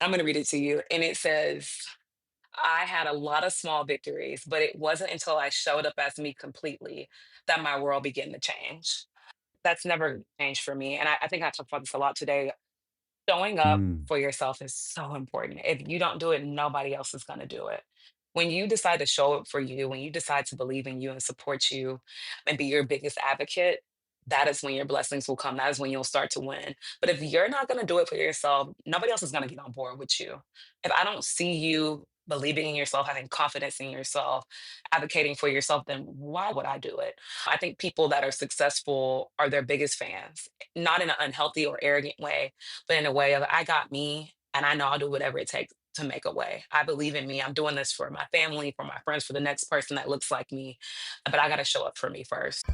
I'm going to read it to you. And it says, I had a lot of small victories, but it wasn't until I showed up as me completely that my world began to change. That's never changed for me. And I think I talked about this a lot today. Showing up Mm, for yourself is so important. If you don't do it, nobody else is going to do it. When you decide to show up for you, when you decide to believe in you and support you and be your biggest advocate, that is when your blessings will come. That is when you'll start to win. But if you're not going to do it for yourself, nobody else is going to get on board with you. If I don't see you believing in yourself, having confidence in yourself, advocating for yourself, then why would I do it? I think people that are successful are their biggest fans, not in an unhealthy or arrogant way, but in a way of I got me and I know I'll do whatever it takes to make a way. I believe in me. I'm doing this for my family, for my friends, for the next person that looks like me. But I got to show up for me first.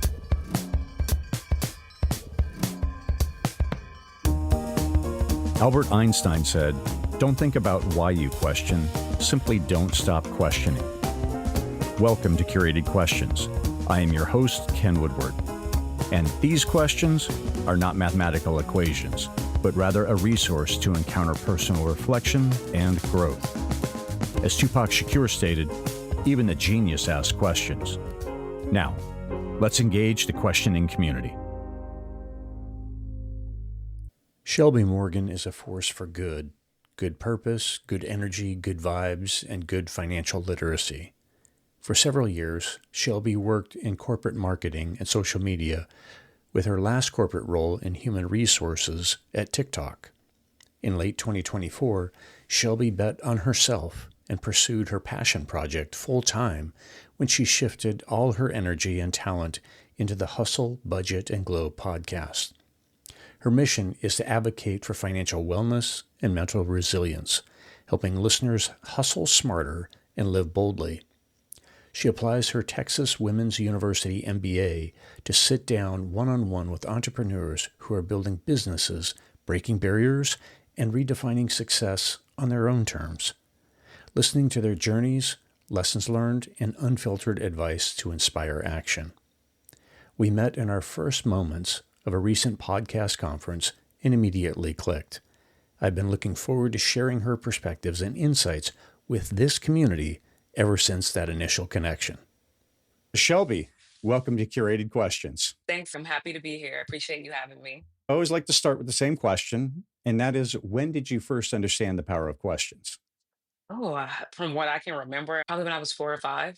Albert Einstein said, "Don't think about why you question, simply don't stop questioning." Welcome to Curated Questions. I am your host, Ken Woodward. And these questions are not mathematical equations, but rather a resource to encounter personal reflection and growth. As Tupac Shakur stated, even the genius asks questions. Now, let's engage the questioning community. Shelbie Morgan is a force for good. Good purpose, good energy, good vibes, and good financial literacy. For several years, Shelbie worked in corporate marketing and social media, with her last corporate role in human resources at TikTok. In late 2024, Shelbie bet on herself and pursued her passion project full time when she shifted all her energy and talent into the Hustle, Budget, and Glow podcast. Her mission is to advocate for financial wellness and mental resilience, helping listeners hustle smarter and live boldly. She applies her Texas Women's University MBA to sit down one-on-one with entrepreneurs who are building businesses, breaking barriers, and redefining success on their own terms. Listening to their journeys, lessons learned, and unfiltered advice to inspire action. We met in our first moments of a recent podcast conference and immediately clicked. I've been looking forward to sharing her perspectives and insights with this community ever since that initial connection. Shelbie, welcome to Curated Questions. Thanks. I'm happy to be here. I appreciate you having me. I always like to start with the same question, and that is, when did you first understand the power of questions? Oh, from what I can remember, probably when I was 4 or 5.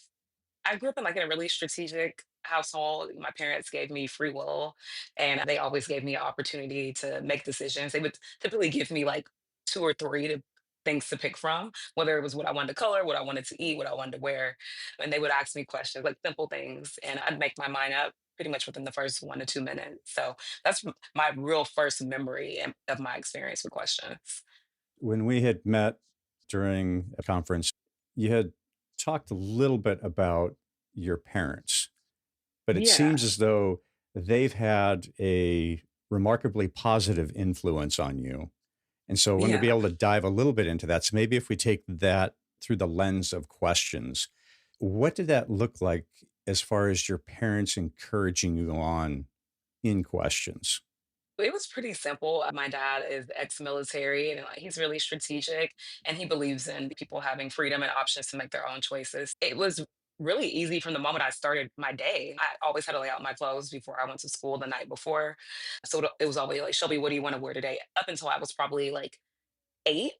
I grew up in like in a really strategic household. My parents gave me free will and they always gave me an opportunity to make decisions. They would typically give me like two or three things to pick from, whether it was what I wanted to color, what I wanted to eat, what I wanted to wear. And they would ask me questions, like simple things, and I'd make my mind up pretty much within the first 1 to 2 minutes. So that's my real first memory of my experience with questions. When we had met during a conference, you had talked a little bit about your parents, but it Yeah. seems as though they've had a remarkably positive influence on you. And so I wanted to be Yeah. able to dive a little bit into that. So maybe if we take that through the lens of questions, what did that look like as far as your parents encouraging you on in questions? It was pretty simple. My dad is ex-military and like, he's really strategic and he believes in people having freedom and options to make their own choices. It was really easy from the moment I started my day. I always had to lay out my clothes before I went to school the night before. So it was always like, Shelby, what do you want to wear today? Up until I was probably like 8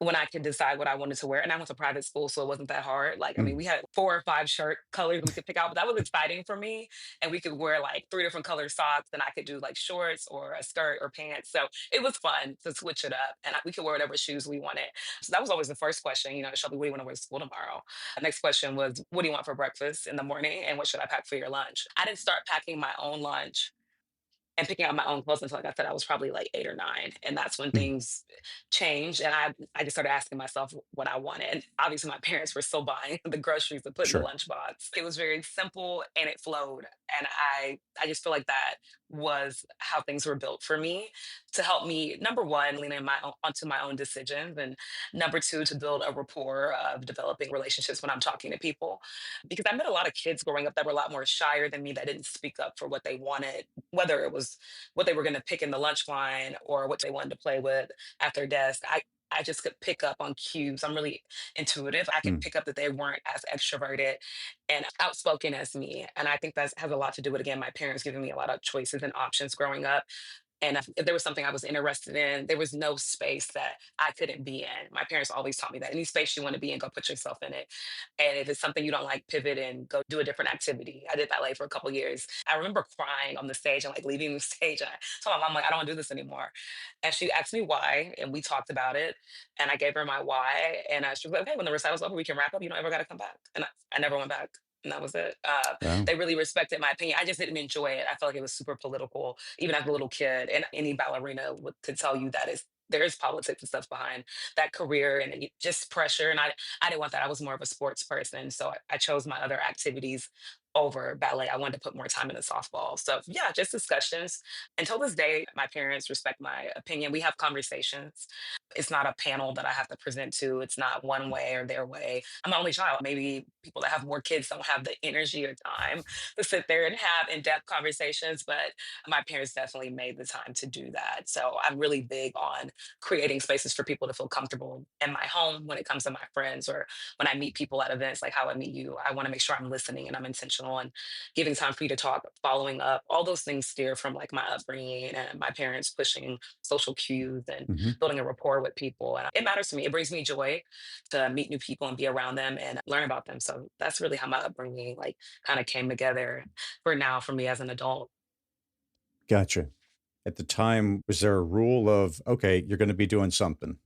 when I could decide what I wanted to wear, and I went to private school, so it wasn't that hard. Like, I mean, Mm. we had 4 or 5 shirt colors we could pick out, but that was exciting for me, and we could wear, like, 3 different color socks, and I could do, like, shorts or a skirt or pants, so it was fun to switch it up, and we could wear whatever shoes we wanted. So that was always the first question, "Shelby, what do you wanna wear to school tomorrow?" The next question was, "What do you want for breakfast in the morning, and what should I pack for your lunch?" I didn't start packing my own lunch and picking out my own clothes until, like I said, I was probably like 8 or 9, and that's when Mm. things changed, and I just started asking myself what I wanted, and obviously, my parents were still buying the groceries to put in the Sure. lunchbox. It was very simple, and it flowed, and I just feel like that was how things were built for me to help me, number 1, lean in my own onto my own decisions, and number 2, to build a rapport of developing relationships when I'm talking to people, because I met a lot of kids growing up that were a lot more shyer than me that didn't speak up for what they wanted, whether it was what they were gonna pick in the lunch line or what they wanted to play with at their desk. I just could pick up on cues. I'm really intuitive. I could Mm. pick up that they weren't as extroverted and outspoken as me. And I think that has a lot to do with, again, my parents giving me a lot of choices and options growing up. And if there was something I was interested in, there was no space that I couldn't be in. My parents always taught me that any space you want to be in, go put yourself in it. And if it's something you don't like, pivot and go do a different activity. I did ballet for a couple years. I remember crying on the stage and like leaving the stage. I told my mom, like, I don't want to do this anymore. And she asked me why, and we talked about it. And I gave her my why. And she was like, okay, when the recital's over, we can wrap up. You don't ever got to come back. And I never went back. And that was it. Wow. They really respected my opinion. I just didn't enjoy it. I felt like it was super political, even as a little kid. And any ballerina could tell you that is there is politics and stuff behind that career and just pressure. And I didn't want that. I was more of a sports person, so I chose my other activities over ballet. I wanted to put more time into softball. So yeah, just discussions. Until this day, my parents respect my opinion. We have conversations. It's not a panel that I have to present to. It's not one way or their way. I'm the only child. Maybe people that have more kids don't have the energy or time to sit there and have in-depth conversations, but my parents definitely made the time to do that. So I'm really big on creating spaces for people to feel comfortable in my home when it comes to my friends or when I meet people at events like how I meet you. I want to make sure I'm listening and I'm intentional and giving time for you to talk, following up. All those things steer from like my upbringing and my parents pushing social cues and Hmm. building a rapport with people. And it matters to me. It brings me joy to meet new people and be around them and learn about them. So that's really how my upbringing like kind of came together for now for me as an adult. Gotcha. At the time, was there a rule of, okay, you're going to be doing something?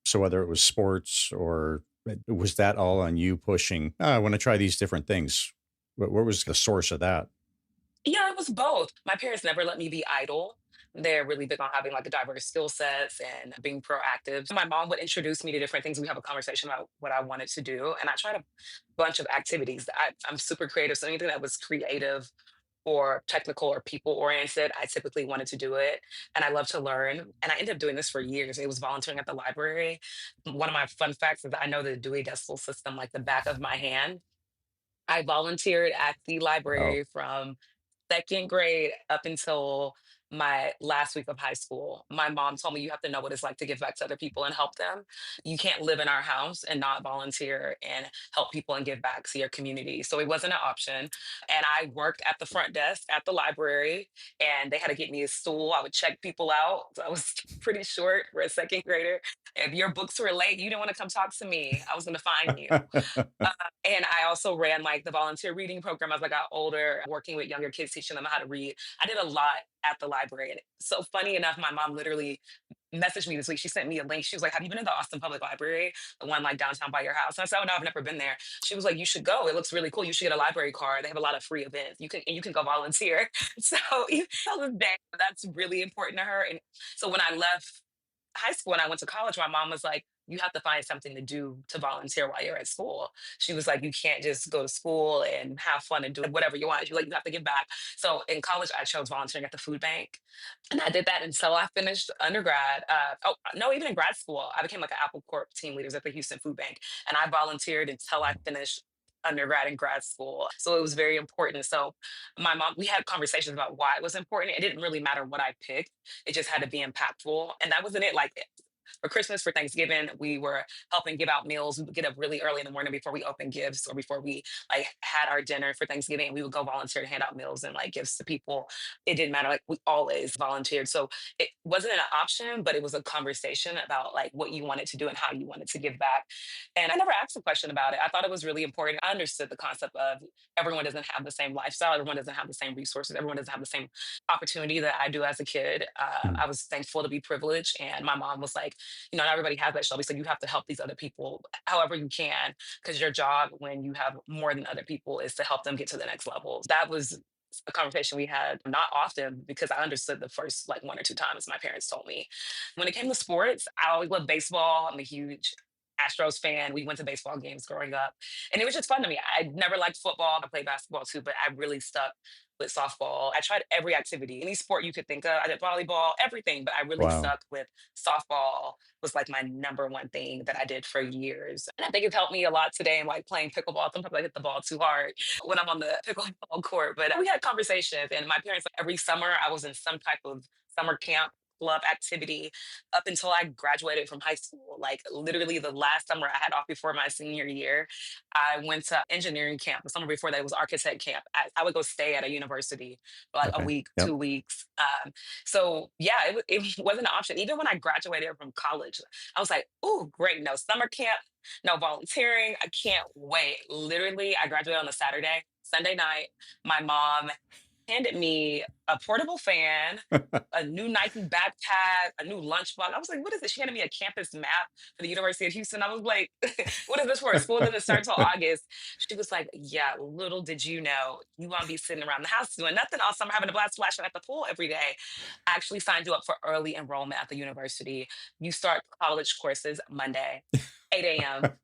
So whether it was sports or was that all on you pushing, "Ah, I want to try these different things? What was the source of that? Yeah, it was both. My parents never let me be idle. They're really big on having like a diverse skill sets and being proactive. My mom would introduce me to different things. We have a conversation about what I wanted to do. And I tried a bunch of activities. I'm super creative. So anything that was creative or technical or people oriented, I typically wanted to do it. And I love to learn. And I ended up doing this for years. It was volunteering at the library. One of my fun facts is I know the Dewey Decimal System like the back of my hand. I volunteered at the Wow. library from second grade up until my last week of high school. My mom told me you have to know what it's like to give back to other people and help them. You can't live in our house and not volunteer and help people and give back to your community. So it wasn't an option. And I worked at the front desk at the library and they had to get me a stool. I would check people out. So I was pretty short for a second grader. If your books were late, you didn't want to come talk to me. I was going to fine you. And I also ran like the volunteer reading program as I got older, working with younger kids, teaching them how to read. I did a lot at the library. And so funny enough, my mom literally messaged me this week. She sent me a link. She was like, have you been to the Austin Public Library, the one like downtown by your house? And I said, oh no, I've never been there. She was like, you should go. It looks really cool. You should get a library card. They have a lot of free events. You can go volunteer. So even till this day, that's really important to her. And so when I left high school and I went to college, my mom was like, you have to find something to do to volunteer while you're at school. She was like, you can't just go to school and have fun and do whatever you want. She's like, you have to give back. So in college, I chose volunteering at the food bank. And I did that until I finished undergrad. Oh, no, even in grad school, I became like an Apple Corp team leaders at the Houston Food Bank. And I volunteered until I finished undergrad and grad school. So it was very important. So my mom, we had conversations about why it was important. It didn't really matter what I picked. It just had to be impactful. And that wasn't it. Like for Christmas, for Thanksgiving, we were helping give out meals. We would get up really early in the morning before we opened gifts or before we like had our dinner for Thanksgiving. And we would go volunteer to hand out meals and like gifts to people. It didn't matter. Like we always volunteered. So it wasn't an option, but it was a conversation about like what you wanted to do and how you wanted to give back. And I never asked a question about it. I thought it was really important. I understood the concept of everyone doesn't have the same lifestyle, everyone doesn't have the same resources, everyone doesn't have the same opportunity that I do as a kid. Mm. I was thankful to be privileged. And my mom was like, not everybody has that, Shelby. So you have to help these other people however you can, because your job when you have more than other people is to help them get to the next level. That was a conversation we had not often because I understood the first like one or two times my parents told me. When it came to sports, I always loved baseball. I'm a huge Astros fan. We went to baseball games growing up, and it was just fun to me. I never liked football. I played basketball too, but I really stuck with softball. I tried every activity, any sport you could think of. I did volleyball, everything, but I really Wow. stuck with softball was like my number one thing that I did for years. And I think it's helped me a lot today in like playing pickleball. Sometimes I hit the ball too hard when I'm on the pickleball court. But we had conversations and my parents like every summer I was in some type of summer camp club activity up until I graduated from high school. Like literally the last summer I had off before my senior year, I went to engineering camp. The summer before that was architect camp. I would go stay at a university for like a Okay. week, Yep. 2 weeks. So yeah, it wasn't an option. Even when I graduated from college, I was like, "Oh, great! No summer camp, no volunteering. I can't wait." Literally, I graduated on a Saturday. Sunday night, my mom handed me a portable fan, a new Nike backpack, a new lunchbox. I was like, "What is this?" She handed me a campus map for the University of Houston. I was like, "What is this for? School doesn't start until August." She was like, "Yeah, little did you know you want to be sitting around the house doing nothing all summer, having a blast splashing at the pool every day." I actually signed you up for early enrollment at the university. You start college courses Monday, 8 a.m.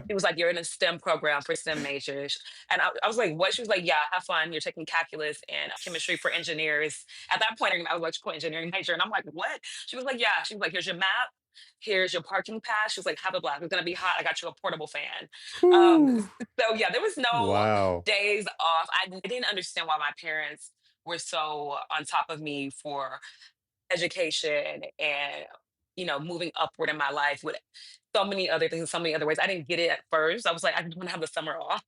He was like, "You're in a STEM program for STEM majors." And I was like, "What?" She was like, "Yeah, have fun. You're taking calculus and chemistry for engineers." At that point, I was electrical engineering major. And I'm like, "What?" She was like, "Yeah." She was like, "Here's your map. Here's your parking pass." She was like, "Have a blast. It's going to be hot. I got you a portable fan." Um, Whew. so, yeah, there was no Wow. days off. I didn't understand why my parents were so on top of me for education and moving upward in my life with so many other things, so many other ways. I didn't get it at first. I was like, I just want to have the summer off.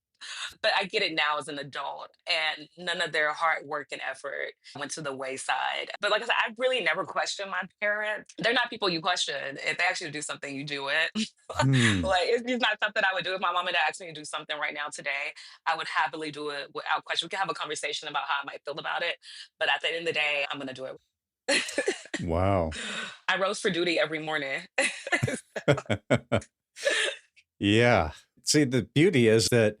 But I get it now as an adult, and none of their hard work and effort went to the wayside. But like I said, I really never questioned my parents. They're not people you question. If they ask you to do something, you do it. Hmm. Like it's just not something I would do. If my mom and dad asked me to do something right now today, I would happily do it without question. We can have a conversation about how I might feel about it, but at the end of the day, I'm gonna do it. Wow. I rose for duty every morning. Yeah. See, the beauty is that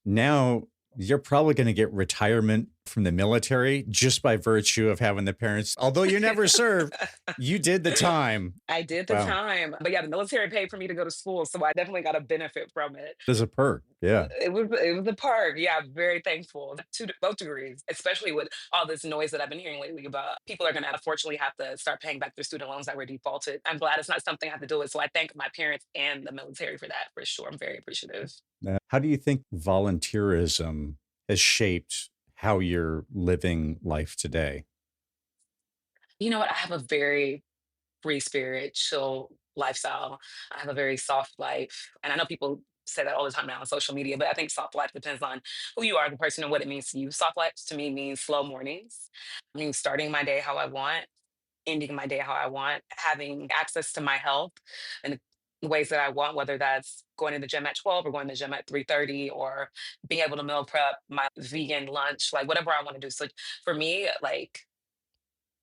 now you're probably going to get retirement from the military just by virtue of having the parents. Although you never served, you did the time. I did the Wow. time, but yeah, the military paid for me to go to school, so I definitely got a benefit from it. There's a perk. Yeah. It was a perk. Yeah, I'm very thankful. Both degrees, especially with all this noise that I've been hearing lately about people are going to unfortunately have to start paying back their student loans that were defaulted. I'm glad it's not something I have to deal with. So I thank my parents and the military for that for sure. I'm very appreciative. Now, how do you think volunteerism has shaped how you're living life today? You know what? I have a very free spirit, chill lifestyle. I have a very soft life. And I know people say that all the time now on social media, but I think soft life depends on who you are, the person, and what it means to you. Soft life to me means slow mornings. I mean, starting my day how I want, ending my day how I want, having access to my health in the ways that I want, whether that's going to the gym at 12 or going to the gym at 3:30 or being able to meal prep my vegan lunch, like whatever I want to do. So for me, like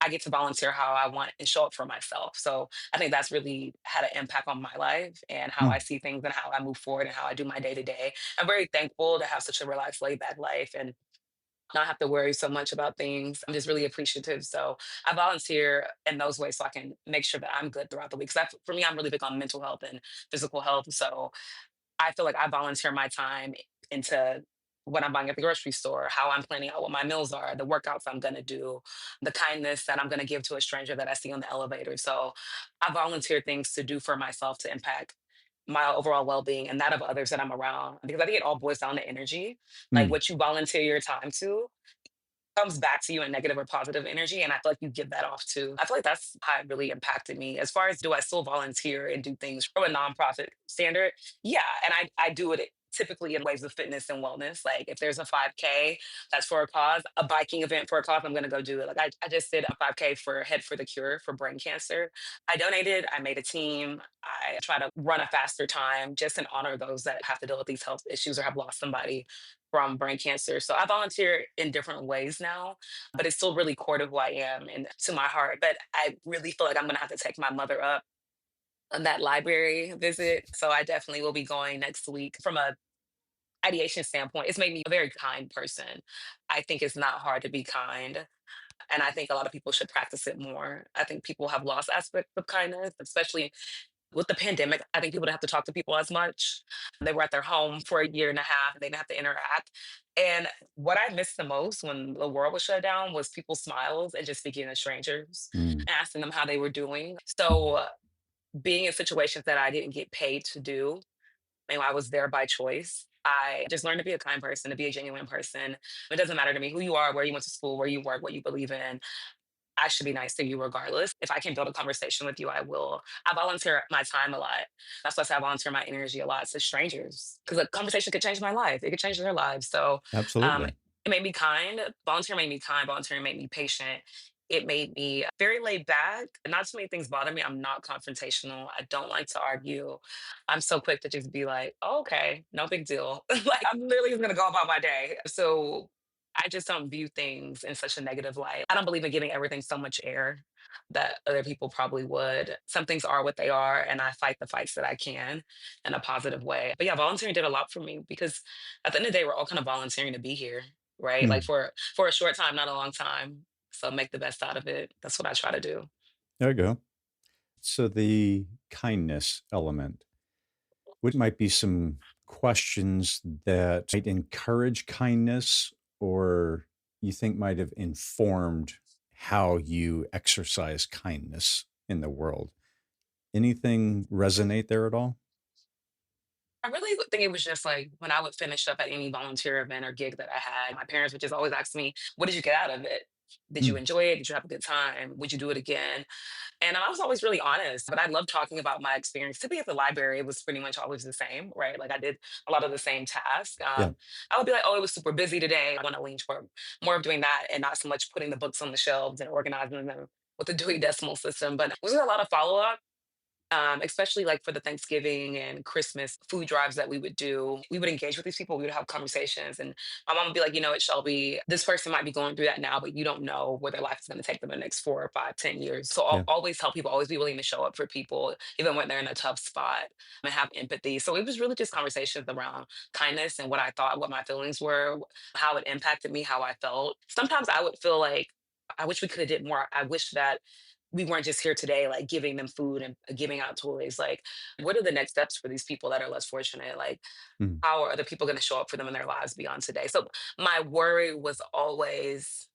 I get to volunteer how I want and show up for myself. So I think that's really had an impact on my life and how I Hmm. see things and how I move forward and how I do my day to day. I'm very thankful to have such a relaxed, laid back life and not have to worry so much about things. I'm just really appreciative. So I volunteer in those ways so I can make sure that I'm good throughout the week. So for me, I'm really big on mental health and physical health. So I feel like I volunteer my time into what I'm buying at the grocery store, how I'm planning out what my meals are, the workouts I'm gonna do, the kindness that I'm gonna give to a stranger that I see on the elevator. So I volunteer things to do for myself to impact my overall well-being and that of others that I'm around. Because I think it all boils down to energy. Like Hmm. what you volunteer your time to comes back to you in negative or positive energy. And I feel like you give that off too. I feel like that's how it really impacted me. As far as do I still volunteer and do things from a nonprofit standard? Yeah. And I do it typically in ways of fitness and wellness. Like if there's a 5K that's for a cause, a biking event for a cause, I'm gonna go do it. Like I just did a 5K for Head for the Cure for brain cancer. I donated, I made a team, I try to run a faster time just in honor of those that have to deal with these health issues or have lost somebody from brain cancer. So I volunteer in different ways now, but it's still really core to who I am and to my heart. But I really feel like I'm gonna have to take my mother up on that library visit. So I definitely will be going next week. From a ideation standpoint, it's made me a very kind person. I think it's not hard to be kind. And I think a lot of people should practice it more. I think people have lost aspects of kindness, especially with the pandemic. I think people didn't have to talk to people as much. They were at their home for a year and a half. They didn't have to interact. And what I missed the most when the world was shut down was people's smiles and just speaking to strangers, Hmm. asking them how they were doing. So being in situations that I didn't get paid to do, and I was there by choice. I just learned to be a kind person, to be a genuine person. It doesn't matter to me who you are, where you went to school, where you work, what you believe in. I should be nice to you regardless. If I can build a conversation with you, I will. I volunteer my time a lot. That's why I say I volunteer my energy a lot to strangers because a conversation could change my life. It could change their lives. So um, Absolutely. it made me kind. Volunteer made me kind. Volunteering made me patient. It made me very laid back. Not too many things bother me. I'm not confrontational. I don't like to argue. I'm so quick to just be like, oh, okay, no big deal. Like I'm literally just gonna go about my day. So I just don't view things in such a negative light. I don't believe in giving everything so much air that other people probably would. Some things are what they are, and I fight the fights that I can in a positive way. But yeah, volunteering did a lot for me because at the end of the day, we're all kind of volunteering to be here, right? Like Mm. for a short time, not a long time. So make the best out of it. That's what I try to do. There you go. So the kindness element, what might be some questions that might encourage kindness or you think might have informed how you exercise kindness in the world? Anything resonate there at all? I really would think it was just like when I would finish up at any volunteer event or gig that I had, my parents would just always ask me, what did you get out of it? Did you Mm. enjoy it? Did you have a good time? Would you do it again? And I was always really honest, but I love talking about my experience. To be at the library, it was pretty much always the same, right? Like I did a lot of the same tasks. Yeah. I would be like, oh, it was super busy today. I want to lean toward more of doing that and not so much putting the books on the shelves and organizing them with the Dewey Decimal System. But was there a lot of follow up? Especially like for the Thanksgiving and Christmas food drives that we would do, we would engage with these people. We would have conversations, and my mom would be like, "You know, it Shelby, this person might be going through that now, but you don't know where their life is going to take them in the next 4 or 5, 10 years. So I'll Yeah. always help people, always be willing to show up for people, even when they're in a tough spot, and have empathy." So it was really just conversations around kindness and what I thought, what my feelings were, how it impacted me, how I felt. Sometimes I would feel like I wish we could have did more. I wish that we weren't just here today, like giving them food and giving out toys. Like, what are the next steps for these people that are less fortunate? Like, Mm. how are other people going to show up for them in their lives beyond today? So, my worry was always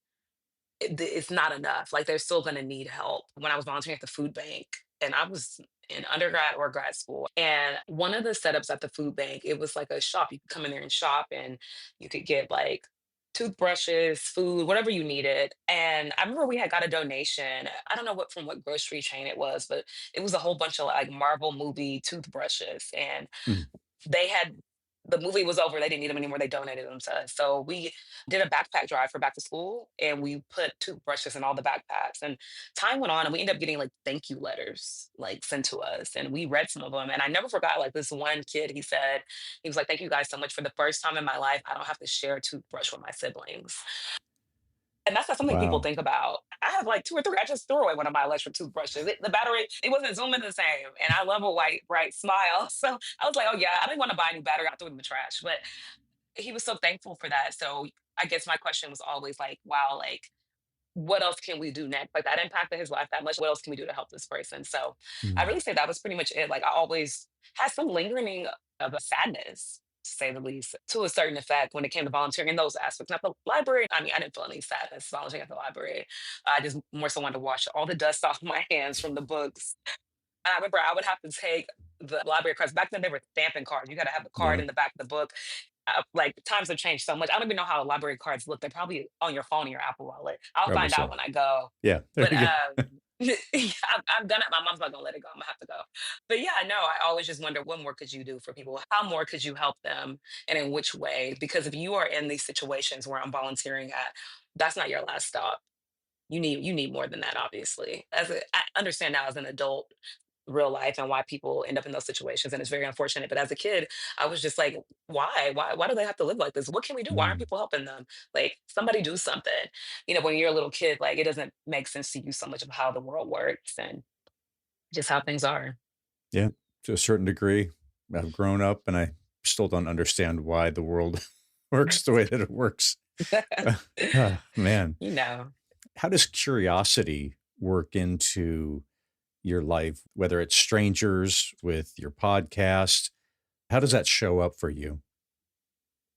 it's not enough. Like, they're still going to need help. When I was volunteering at the food bank, and I was in undergrad or grad school, and one of the setups at the food bank, it was like a shop. You could come in there and shop, and you could get like toothbrushes, food, whatever you needed. And I remember we had got a donation. I don't know what from what grocery chain it was, but it was a whole bunch of like Marvel movie toothbrushes. And Mm. they had the movie was over, they didn't need them anymore, they donated them to us. So we did a backpack drive for back to school and we put toothbrushes in all the backpacks. And time went on and we ended up getting like thank you letters like sent to us. And we read some of them. And I never forgot like this one kid, he said, he was like, "Thank you guys so much for the first time in my life. I don't have to share a toothbrush with my siblings." And that's not something people Wow. think about. I have like two or three. I just threw away one of my electric toothbrushes. The battery, it wasn't zooming the same. And I love a white, bright smile. So I was like, oh yeah, I didn't want to buy a new battery. I threw it in the trash. But he was so thankful for that. So I guess my question was always like, wow, like what else can we do next? Like that impacted his life that much. What else can we do to help this person? So I Mm. really say that was pretty much it. Like I always had some lingering of a sadness, to say the least, to a certain effect when it came to volunteering in those aspects. Not the library. I mean, I didn't feel any sadness volunteering at the library. I just more so wanted to wash all the dust off my hands from the books. I remember I would have to take the library cards. Back then, they were stamping cards. You got to have the card Yeah. in the back of the book. Like times have changed so much. I don't even know how library cards look. They're probably on your phone or your Apple Wallet. I'll Probably find out so. when I go. Yeah. There But you go. yeah, I'm gonna. My mom's not gonna let it go. I'm gonna have to go. But yeah, no. I always just wonder what more could you do for people? How more could you help them, and in which way? Because if you are in these situations where I'm volunteering at, that's not your last stop. You need more than that, obviously. I understand now as an adult, real life and why people end up in those situations, and it's very unfortunate. But as a kid, I was just like, why? Why do they have to live like this? What can we do? Why aren't Mm. people helping them? Like somebody do something. When you're a little kid, like it doesn't make sense to you so much of how the world works and just how things are. Yeah. To a certain degree, I've grown up and I still don't understand why the world works the way that it works. Man. you know. How does curiosity work into your life, whether it's strangers with your podcast? How does that show up for you?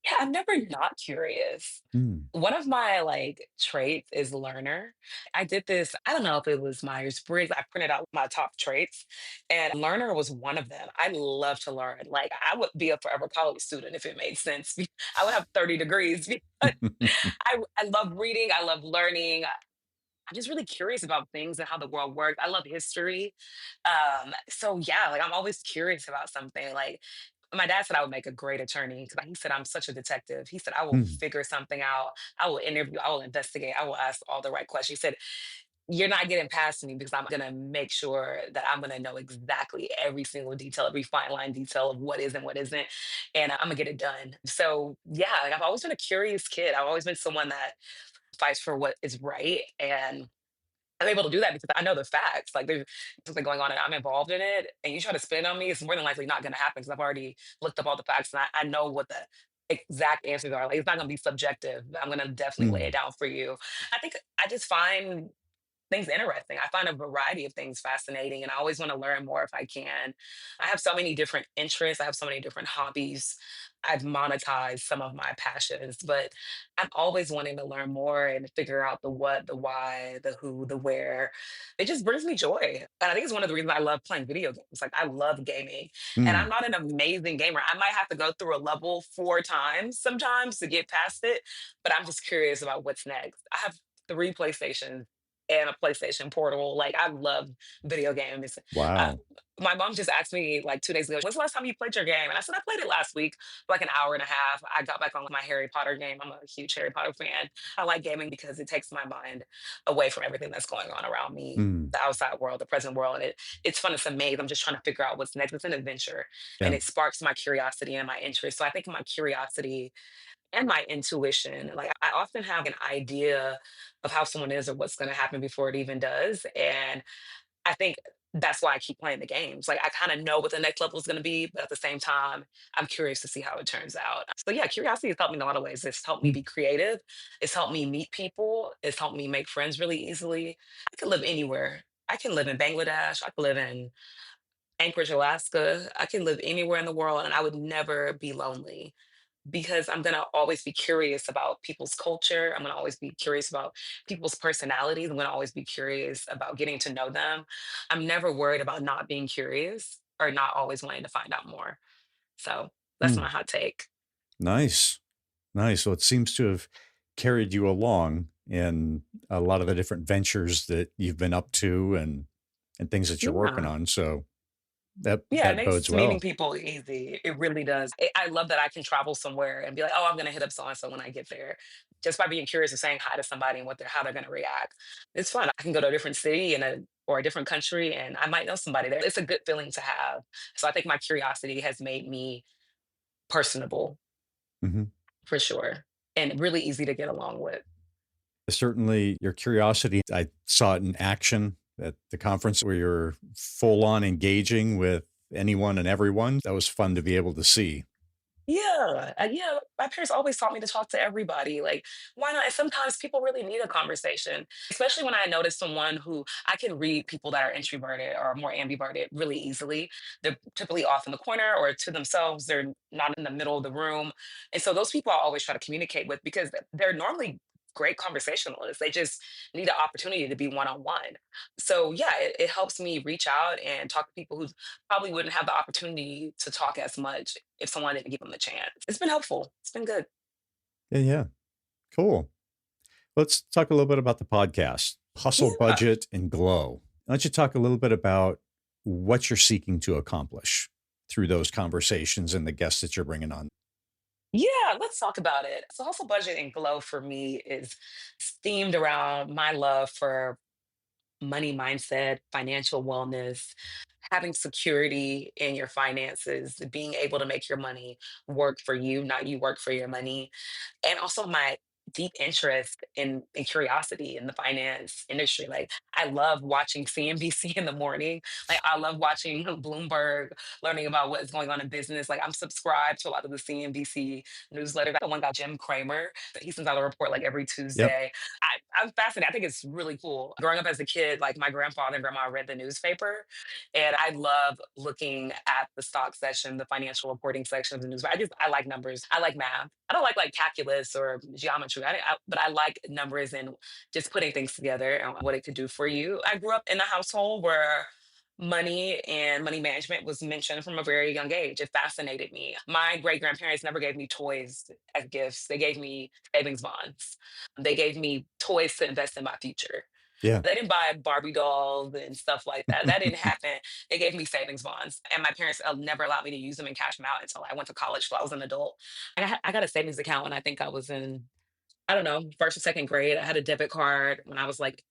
Yeah, I'm never not curious. Mm. One of my like traits is learner. I did this, I don't know if it was Myers-Briggs. I printed out my top traits and learner was one of them. I love to learn. Like I would be a forever college student if it made sense. I would have 30 degrees. I love reading, I love learning. I'm just really curious about things and how the world works. I love history. So yeah, like I'm always curious about something. Like my dad said I would make a great attorney because he said I'm such a detective. He said I will Mm, figure something out. I will interview. I will investigate. I will ask all the right questions. He said you're not getting past me because I'm gonna make sure that I'm gonna know exactly every single detail, every fine line detail of what is and what isn't, and I'm gonna get it done. So yeah, like I've always been a curious kid. I've always been someone that fights for what is right, and I'm able to do that because I know the facts. Like there's something going on and I'm involved in it, and you try to spin it on me, it's more than likely not gonna happen because I've already looked up all the facts and I know what the exact answers are. Like it's not gonna be subjective. I'm gonna definitely lay it mm, down for you. I think I just find things interesting. I find a variety of things fascinating and I always want to learn more if I can. I have so many different interests, I have so many different hobbies. I've monetized some of my passions, but I'm always wanting to learn more and figure out the what, the why, the who, the where. It just brings me joy. And I think it's one of the reasons I love playing video games. Like I love gaming. And I'm mm. not an amazing gamer. I might have to go through a level 4 times sometimes to get past it, but I'm just curious about what's next. I have 3 PlayStations and a PlayStation Portal. Like I love video games. Uh, Wow. my mom just asked me like 2 days ago, "When's the last time you played your game?" And I said, "I played it last week, for like an hour and a half." I got back on my Harry Potter game. I'm a huge Harry Potter fan. I like gaming because it takes my mind away from everything that's going on around me, Mm, the outside world, the present world. And it's fun. It's a maze. I'm just trying to figure out what's next. It's an adventure, and yeah. it sparks my curiosity and my interest. So I think my curiosity and my intuition. Like I often have an idea of how someone is or what's going to happen before it even does. And I think that's why I keep playing the games. Like I kind of know what the next level is going to be, but at the same time, I'm curious to see how it turns out. So yeah, curiosity has helped me in a lot of ways. It's helped me Mm, be creative. It's helped me meet people. It's helped me make friends really easily. I could live anywhere. I can live in Bangladesh. I could live in Anchorage, Alaska. I can live anywhere in the world and I would never be lonely because I'm gonna always be curious about people's culture. I'm gonna always be curious about people's personalities. I'm gonna always be curious about getting to know them. I'm never worried about not being curious or not always wanting to find out more. So that's mm. my hot take. Nice. Nice. So it seems to have carried you along in a lot of the different ventures that you've been up to and things that you're working Yeah. on. So that Yeah, it that makes bodes meeting well. people easy. It really does. I love that I can travel somewhere and be like, "Oh, I'm gonna hit up so and so when I get there," just by being curious and saying hi to somebody and how they're gonna react. It's fun. I can go to a different city and or a different country, and I might know somebody there. It's a good feeling to have. So I think my curiosity has made me personable Mhm. for sure, and really easy to get along with. Certainly, your curiosity, I saw it in action at the conference where you're full on engaging with anyone and everyone. That was fun to be able to see. Yeah, yeah. My parents always taught me to talk to everybody. Like, why not? And sometimes people really need a conversation, especially when I notice someone who I can read people that are introverted or more ambiverted really easily. They're typically off in the corner or to themselves. They're not in the middle of the room. And so those people I always try to communicate with because they're normally great conversationalists. They just need an opportunity to be one on one. So yeah, it helps me reach out and talk to people who probably wouldn't have the opportunity to talk as much if someone didn't give them the chance. It's been helpful. It's been good. Yeah, yeah. Cool. Let's talk a little bit about the podcast, Hustle, Yeah. Budget, and Glow. Why don't you talk a little bit about what you're seeking to accomplish through those conversations and the guests that you're bringing on? Yeah, let's talk about it. So Hustle Budget and Glow for me is themed around my love for money mindset, financial wellness, having security in your finances, being able to make your money work for you, not you work for your money, and also my deep interest in curiosity in the finance industry. Like I love watching CNBC in the morning. Like I love watching Bloomberg, learning about what is going on in business. Like I'm subscribed to a lot of the CNBC newsletters. The one got Jim Cramer. He sends out a report like every Yep. Tuesday. I'm fascinated. I think it's really cool. Growing up as a kid, like my grandfather and grandma read the newspaper, and I love looking at the stock section, the financial reporting section of the news. I like numbers. I like math. I don't like calculus or geometry. But I like numbers and just putting things together and what it could do for you. I grew up in a household where money and money management was mentioned from a very young age. It fascinated me. My great grandparents never gave me toys as gifts. They gave me savings bonds. They gave me toys to invest in my future. Yeah. They didn't buy Barbie dolls and stuff like that. That didn't happen. They gave me savings bonds, and my parents never allowed me to use them and cash them out until I went to college. So I was an adult. I got a savings account when I think I was in, I don't know, first or second grade. I had a debit card when I was like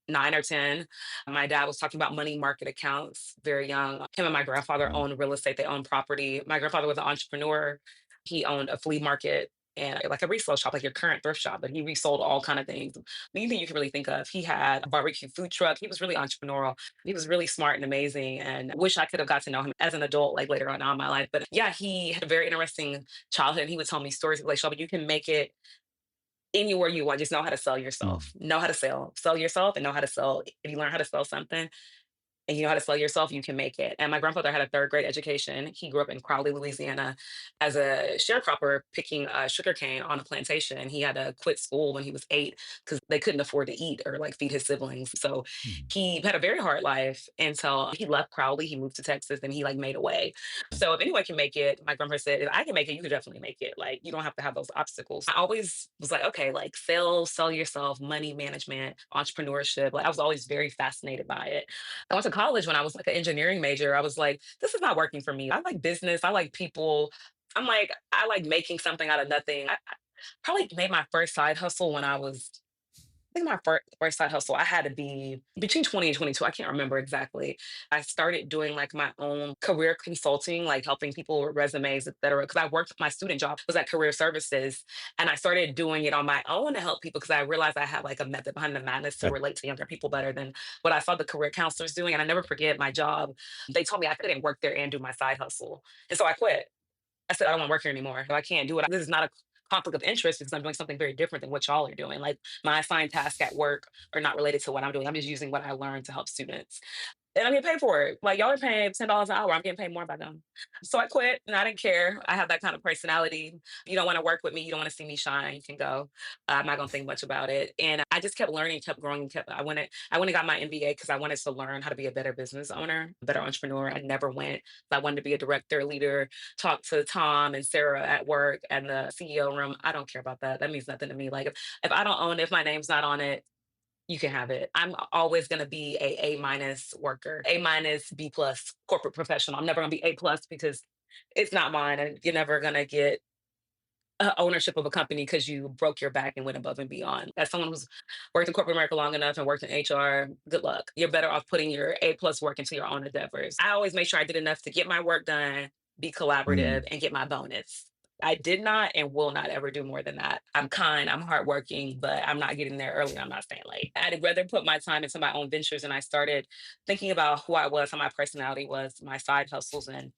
9 or 10. My dad was talking about money market accounts very young. Him and my grandfather Mhm. owned real estate, they owned property. My grandfather was an entrepreneur. He owned a flea market and like a resale shop, like your current thrift shop, but he resold all kind of things. Anything you can really think of. He had a barbecue food truck. He was really entrepreneurial. He was really smart and amazing. And I wish I could have got to know him as an adult, like later on in my life. But yeah, he had a very interesting childhood. He would tell me stories like, Shelby, you can make it anywhere you want. Just know how to sell yourself. Mm. Know how to sell yourself and know how to sell. If you learn how to sell something, and you know how to sell yourself, you can make it. And my grandfather had a third grade education. He grew up in Crowley, Louisiana, as a sharecropper picking sugarcane on a plantation. He had to quit school when he was 8 because they couldn't afford to eat or like feed his siblings. So Mm. he had a very hard life until he left Crowley. He moved to Texas and he like made a way. So if anyone can make it, my grandpa said, if I can make it, you can definitely make it. Like you don't have to have those obstacles. I always was like, okay, like sales, sell yourself, money management, entrepreneurship. Like I was always very fascinated by it. I went to college when I was like an engineering major. I was like, this is not working for me. I like business. I like people. I'm like, I like making something out of nothing. I probably made my first side hustle when I was, I think my first side hustle, I had to be between 20 and 22. I can't remember exactly. I started doing like my own career consulting, like helping people with resumes, et cetera. Cause I worked, my student job was at career services. And I started doing it on my own to help people because I realized I had like a method behind the madness to That relate to younger people better than what I saw the career counselors doing. And I never forget my job. They told me I couldn't work there and do my side hustle. And so I quit. I said, I don't want to work here anymore. I can't do it. This is not a conflict of interest because I'm doing something very different than what y'all are doing. Like my assigned tasks at work are not related to what I'm doing. I'm just using what I learned to help students. And I'm getting paid for it. Like y'all are paying $10 an hour. I'm getting paid more by them. So I quit and I didn't care. I have that kind of personality. You don't want to work with me. You don't want to see me shine. You can go. I'm not gonna think much about it. And I just kept learning, kept growing, I went and got my MBA because I wanted to learn how to be a better business owner, a better entrepreneur. I never went. I wanted to be a director, leader, talk to Tom and Sarah at work and the CEO room. I don't care about that. That means nothing to me. Like if I don't own it, if my name's not on it, you can have it. I'm always going to be a minus worker, A minus, B plus corporate professional. I'm never going to be A plus because it's not mine, and you're never going to get ownership of a company because you broke your back and went above and beyond. As someone who's worked in corporate America long enough and worked in HR, good luck. You're better off putting your A plus work into your own endeavors. I always make sure I did enough to get my work done, be collaborative, mm. and get my bonus. I did not and will not ever do more than that. I'm kind, I'm hardworking, but I'm not getting there early. I'm not staying late. I'd rather put my time into my own ventures. And I started thinking about who I was, how my personality was, my side hustles, and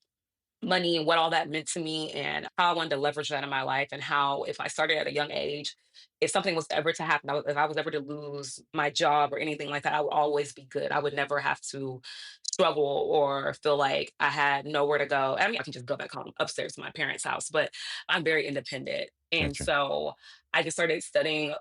money and what all that meant to me and how I wanted to leverage that in my life and how if I started at a young age, if something was ever to happen, if I was ever to lose my job or anything like that, I would always be good. I would never have to struggle or feel like I had nowhere to go. I mean, I can just go back home upstairs to my parents' house, but I'm very independent. And Gotcha. so I just started studying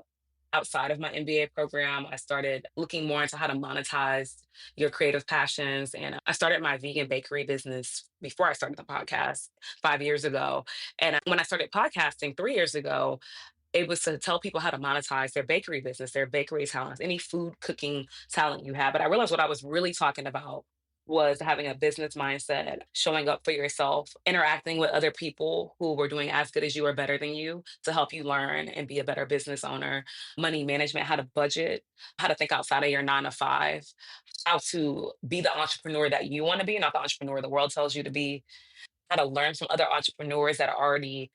outside of my MBA program. I started looking more into how to monetize your creative passions. And I started my vegan bakery business before I started the podcast 5 years ago. And when I started podcasting 3 years ago, it was to tell people how to monetize their bakery business, their bakery talents, any food cooking talent you have. But I realized what I was really talking about was having a business mindset, showing up for yourself, interacting with other people who were doing as good as you or better than you to help you learn and be a better business owner, money management, how to budget, how to think outside of your 9 to 5, how to be the entrepreneur that you want to be, not the entrepreneur the world tells you to be, how to learn from other entrepreneurs that are already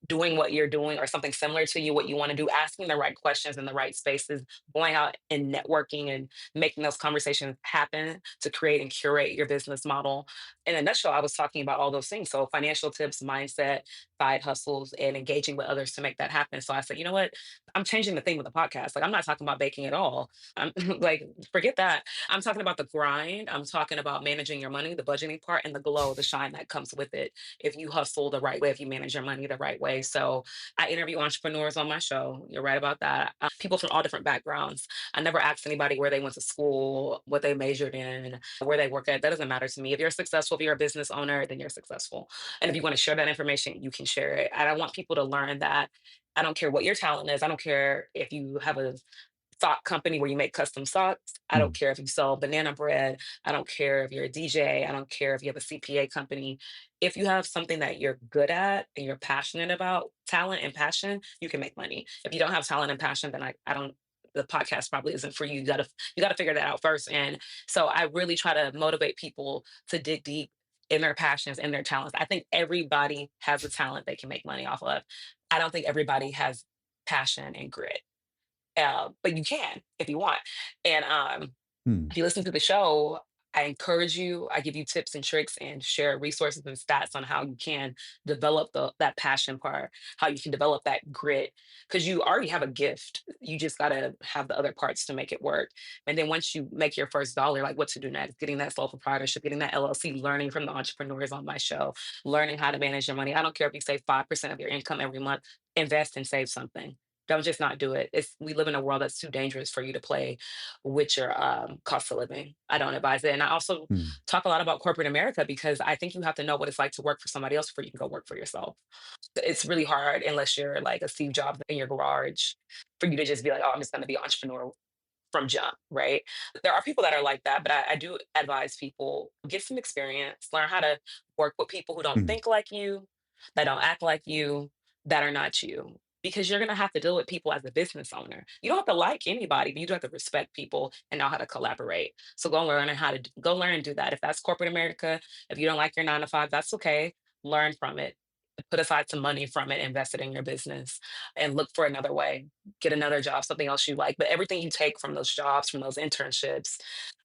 doing what you're doing or something similar to you, what you want to do, asking the right questions in the right spaces, going out and networking and making those conversations happen to create and curate your business model. In a nutshell, I was talking about all those things. So financial tips, mindset, side hustles, and engaging with others to make that happen. So I said, you know what? I'm changing the theme of the podcast. Like I'm not talking about baking at all. I'm like, forget that. I'm talking about the grind. I'm talking about managing your money, the budgeting part, and the glow, the shine that comes with it if you hustle the right way, if you manage your money the right way. So I interview entrepreneurs on my show. You're right about that. People from all different backgrounds. I never asked anybody where they went to school, what they majored in, where they work at. That doesn't matter to me. If you're successful, if you're a business owner, then you're successful. And if you want to share that information, you can share it. And I want people to learn that I don't care what your talent is. I don't care if you have a sock company where you make custom socks. I don't Mm. care if you sell banana bread. I don't care if you're a DJ. I don't care if you have a CPA company. If you have something that you're good at and you're passionate about, talent and passion, you can make money. If you don't have talent and passion, then I don't. The podcast probably isn't for you. You gotta figure that out first. And so I really try to motivate people to dig deep in their passions and their talents. I think everybody has a talent they can make money off of. I don't think everybody has passion and grit, but you can if you want. And Mm. if you listen to the show, I encourage you, I give you tips and tricks and share resources and stats on how you can develop that passion part, how you can develop that grit, because you already have a gift. You just got to have the other parts to make it work. And then once you make your first dollar, like what to do next, getting that sole proprietorship, getting that LLC, learning from the entrepreneurs on my show, learning how to manage your money. I don't care if you save 5% of your income every month, invest and save something. Don't just not do it. We live in a world that's too dangerous for you to play with your cost of living. I don't advise it. And I also Mm. talk a lot about corporate America because I think you have to know what it's like to work for somebody else before you can go work for yourself. It's really hard unless you're like a Steve Jobs in your garage for you to just be like, oh, I'm just going to be an entrepreneur from jump, right? There are people that are like that, but I do advise people get some experience, learn how to work with people who don't Mm. think like you, that don't act like you, that are not you. Because you're gonna have to deal with people as a business owner. You don't have to like anybody, but you do have to respect people and know how to collaborate. So go learn and do that. If that's corporate America, if you don't like your 9 to 5, that's okay. Learn from it. Put aside some money from it, invest it in your business, and look for another way, get another job, something else you like. But everything you take from those jobs, from those internships,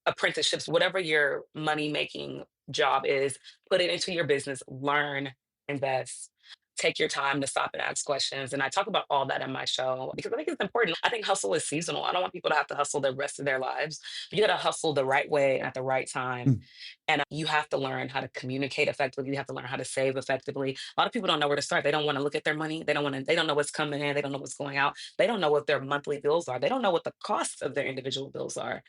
apprenticeships, whatever your money making job is, put it into your business, learn, invest. Take your time to stop and ask questions. And I talk about all that in my show because I think it's important. I think hustle is seasonal. I don't want people to have to hustle the rest of their lives. But you got to hustle the right way at the right time. Mm. And you have to learn how to communicate effectively. You have to learn how to save effectively. A lot of people don't know where to start. They don't want to look at their money. They don't know what's coming in. They don't know what's going out. They don't know what their monthly bills are. They don't know what the costs of their individual bills are.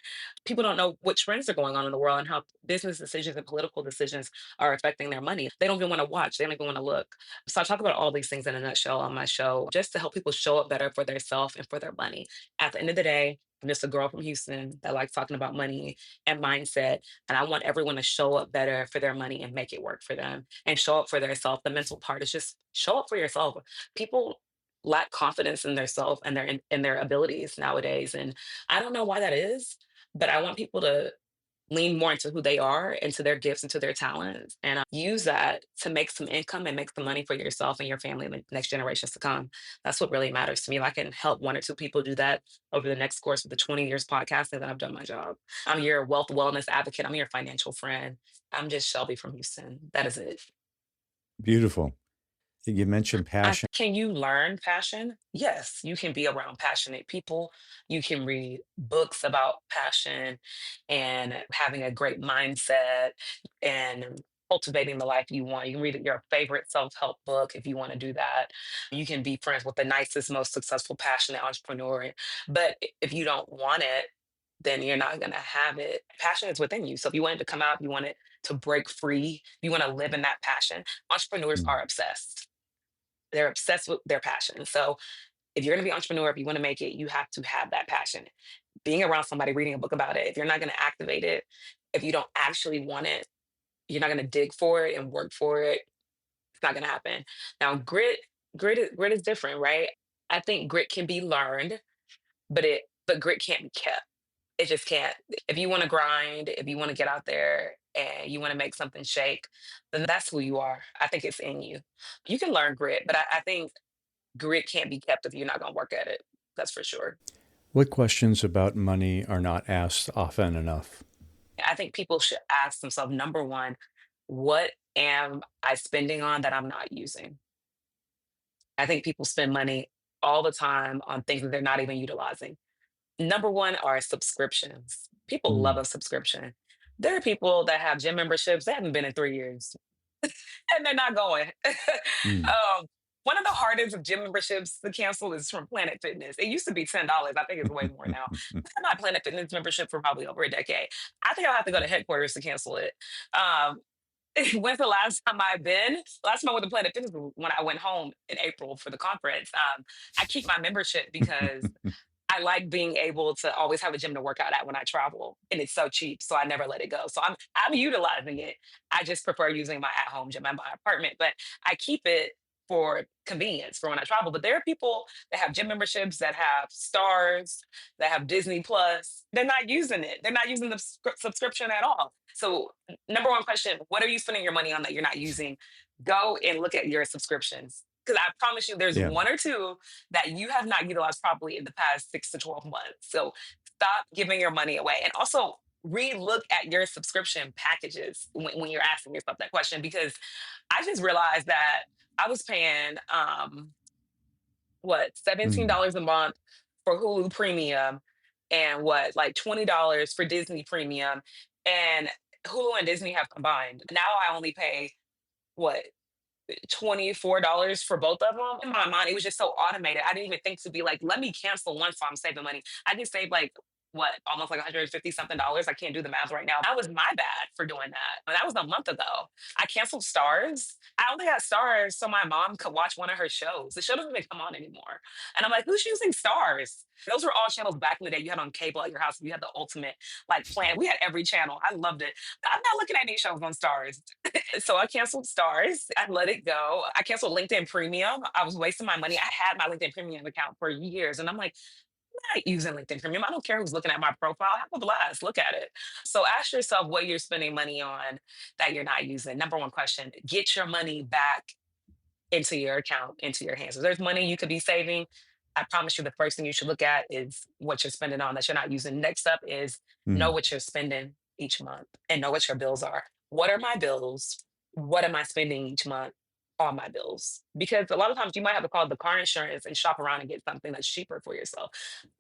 People don't know what trends are going on in the world and how business decisions and political decisions are affecting their money. They don't even want to watch. They don't even want to look. So I talk about all these things in a nutshell on my show, just to help people show up better for themselves and for their money. At the end of the day, I'm just a girl from Houston that likes talking about money and mindset. And I want everyone to show up better for their money and make it work for them and show up for their self. The mental part is just show up for yourself. People lack confidence in their self and in their abilities nowadays. And I don't know why that is, but I want people to lean more into who they are, into their gifts, into their talents, and use that to make some income and make some money for yourself and your family and the next generations to come. That's what really matters to me. If I can help one or two people do that over the next course of the 20 years podcasting, then I've done my job. I'm your wealth wellness advocate. I'm your financial friend. I'm just Shelby from Houston. That is it. Beautiful. You mentioned passion. Can you learn passion? Yes, you can be around passionate people. You can read books about passion and having a great mindset and cultivating the life you want. You can read your favorite self help book if you want to do that. You can be friends with the nicest, most successful, passionate entrepreneur. But if you don't want it, then you're not going to have it. Passion is within you. So if you want it to come out, you want it to break free, you want to live in that passion. Entrepreneurs Mm. are obsessed, they're obsessed with their passion. So if you're going to be an entrepreneur, if you want to make it, you have to have that passion. Being around somebody, reading a book about it, if you're not going to activate it, if you don't actually want it, you're not going to dig for it and work for it. It's not going to happen. Now, grit is different, right? I think grit can be learned, but grit can't be kept. It just can't. If you want to grind, if you want to get out there and you want to make something shake, then that's who you are. I think it's in you. You can learn grit, but I think grit can't be kept if you're not going to work at it. That's for sure. What questions about money are not asked often enough? I think people should ask themselves, number one, what am I spending on that I'm not using? I think people spend money all the time on things that they're not even utilizing. Number one are subscriptions. People love Mm. a subscription. There are people that have gym memberships, they haven't been in 3 years and they're not going. Mm. One of the hardest gym memberships to cancel is from Planet Fitness. It used to be $10. I think it's way more now. I've had my Planet Fitness membership for probably over a decade. I think I'll have to go to headquarters to cancel it. Um, when's the last time I've been? Last time I went to Planet Fitness was when I went home in April for the conference. I keep my membership because I like being able to always have a gym to work out at when I travel, and it's so cheap, so I never let it go. So I'm utilizing it. I just prefer using my at-home gym in my apartment, but I keep it for convenience for when I travel. But there are people that have gym memberships that have stars, that have Disney Plus. They're not using it. They're not using the subscription at all. So, number one question: what are you spending your money on that you're not using? Go and look at your subscriptions because I promise you, there's Yeah. one or two that you have not utilized properly in the past 6 to 12 months. So stop giving your money away. And also re-look at your subscription packages when you're asking yourself that question because I just realized that I was paying what Mm. $17 a month for Hulu Premium and what like $20 for Disney Premium. And Hulu and Disney have combined. Now I only pay what $24 for both of them. In my mind, it was just so automated. I didn't even think to be like, let me cancel one so I'm saving money. I just saved like what almost like 150 something dollars. I can't do the math right now. That was my bad for doing that. And that was a month ago. I canceled Stars. I only had Stars so my mom could watch one of her shows. The show doesn't even come on anymore. And I'm like, who's using Stars? Those were all channels back in the day you had on cable at your house. You had the ultimate like plan. We had every channel. I loved it. I'm not looking at any shows on Stars. So I canceled Stars. I let it go. I canceled LinkedIn Premium. I was wasting my money. I had my LinkedIn Premium account for years, and I'm like, I'm not using LinkedIn Premium. I don't care who's looking at my profile. Have a blast. Look at it. So ask yourself what you're spending money on that you're not using. Number one question: get your money back into your account, into your hands. If there's money you could be saving, I promise you the first thing you should look at is what you're spending on that you're not using. Next up is know Mm. what you're spending each month and know what your bills are. What are my bills? What am I spending each month on my bills? Because a lot of times you might have to call the car insurance and shop around and get something that's cheaper for yourself.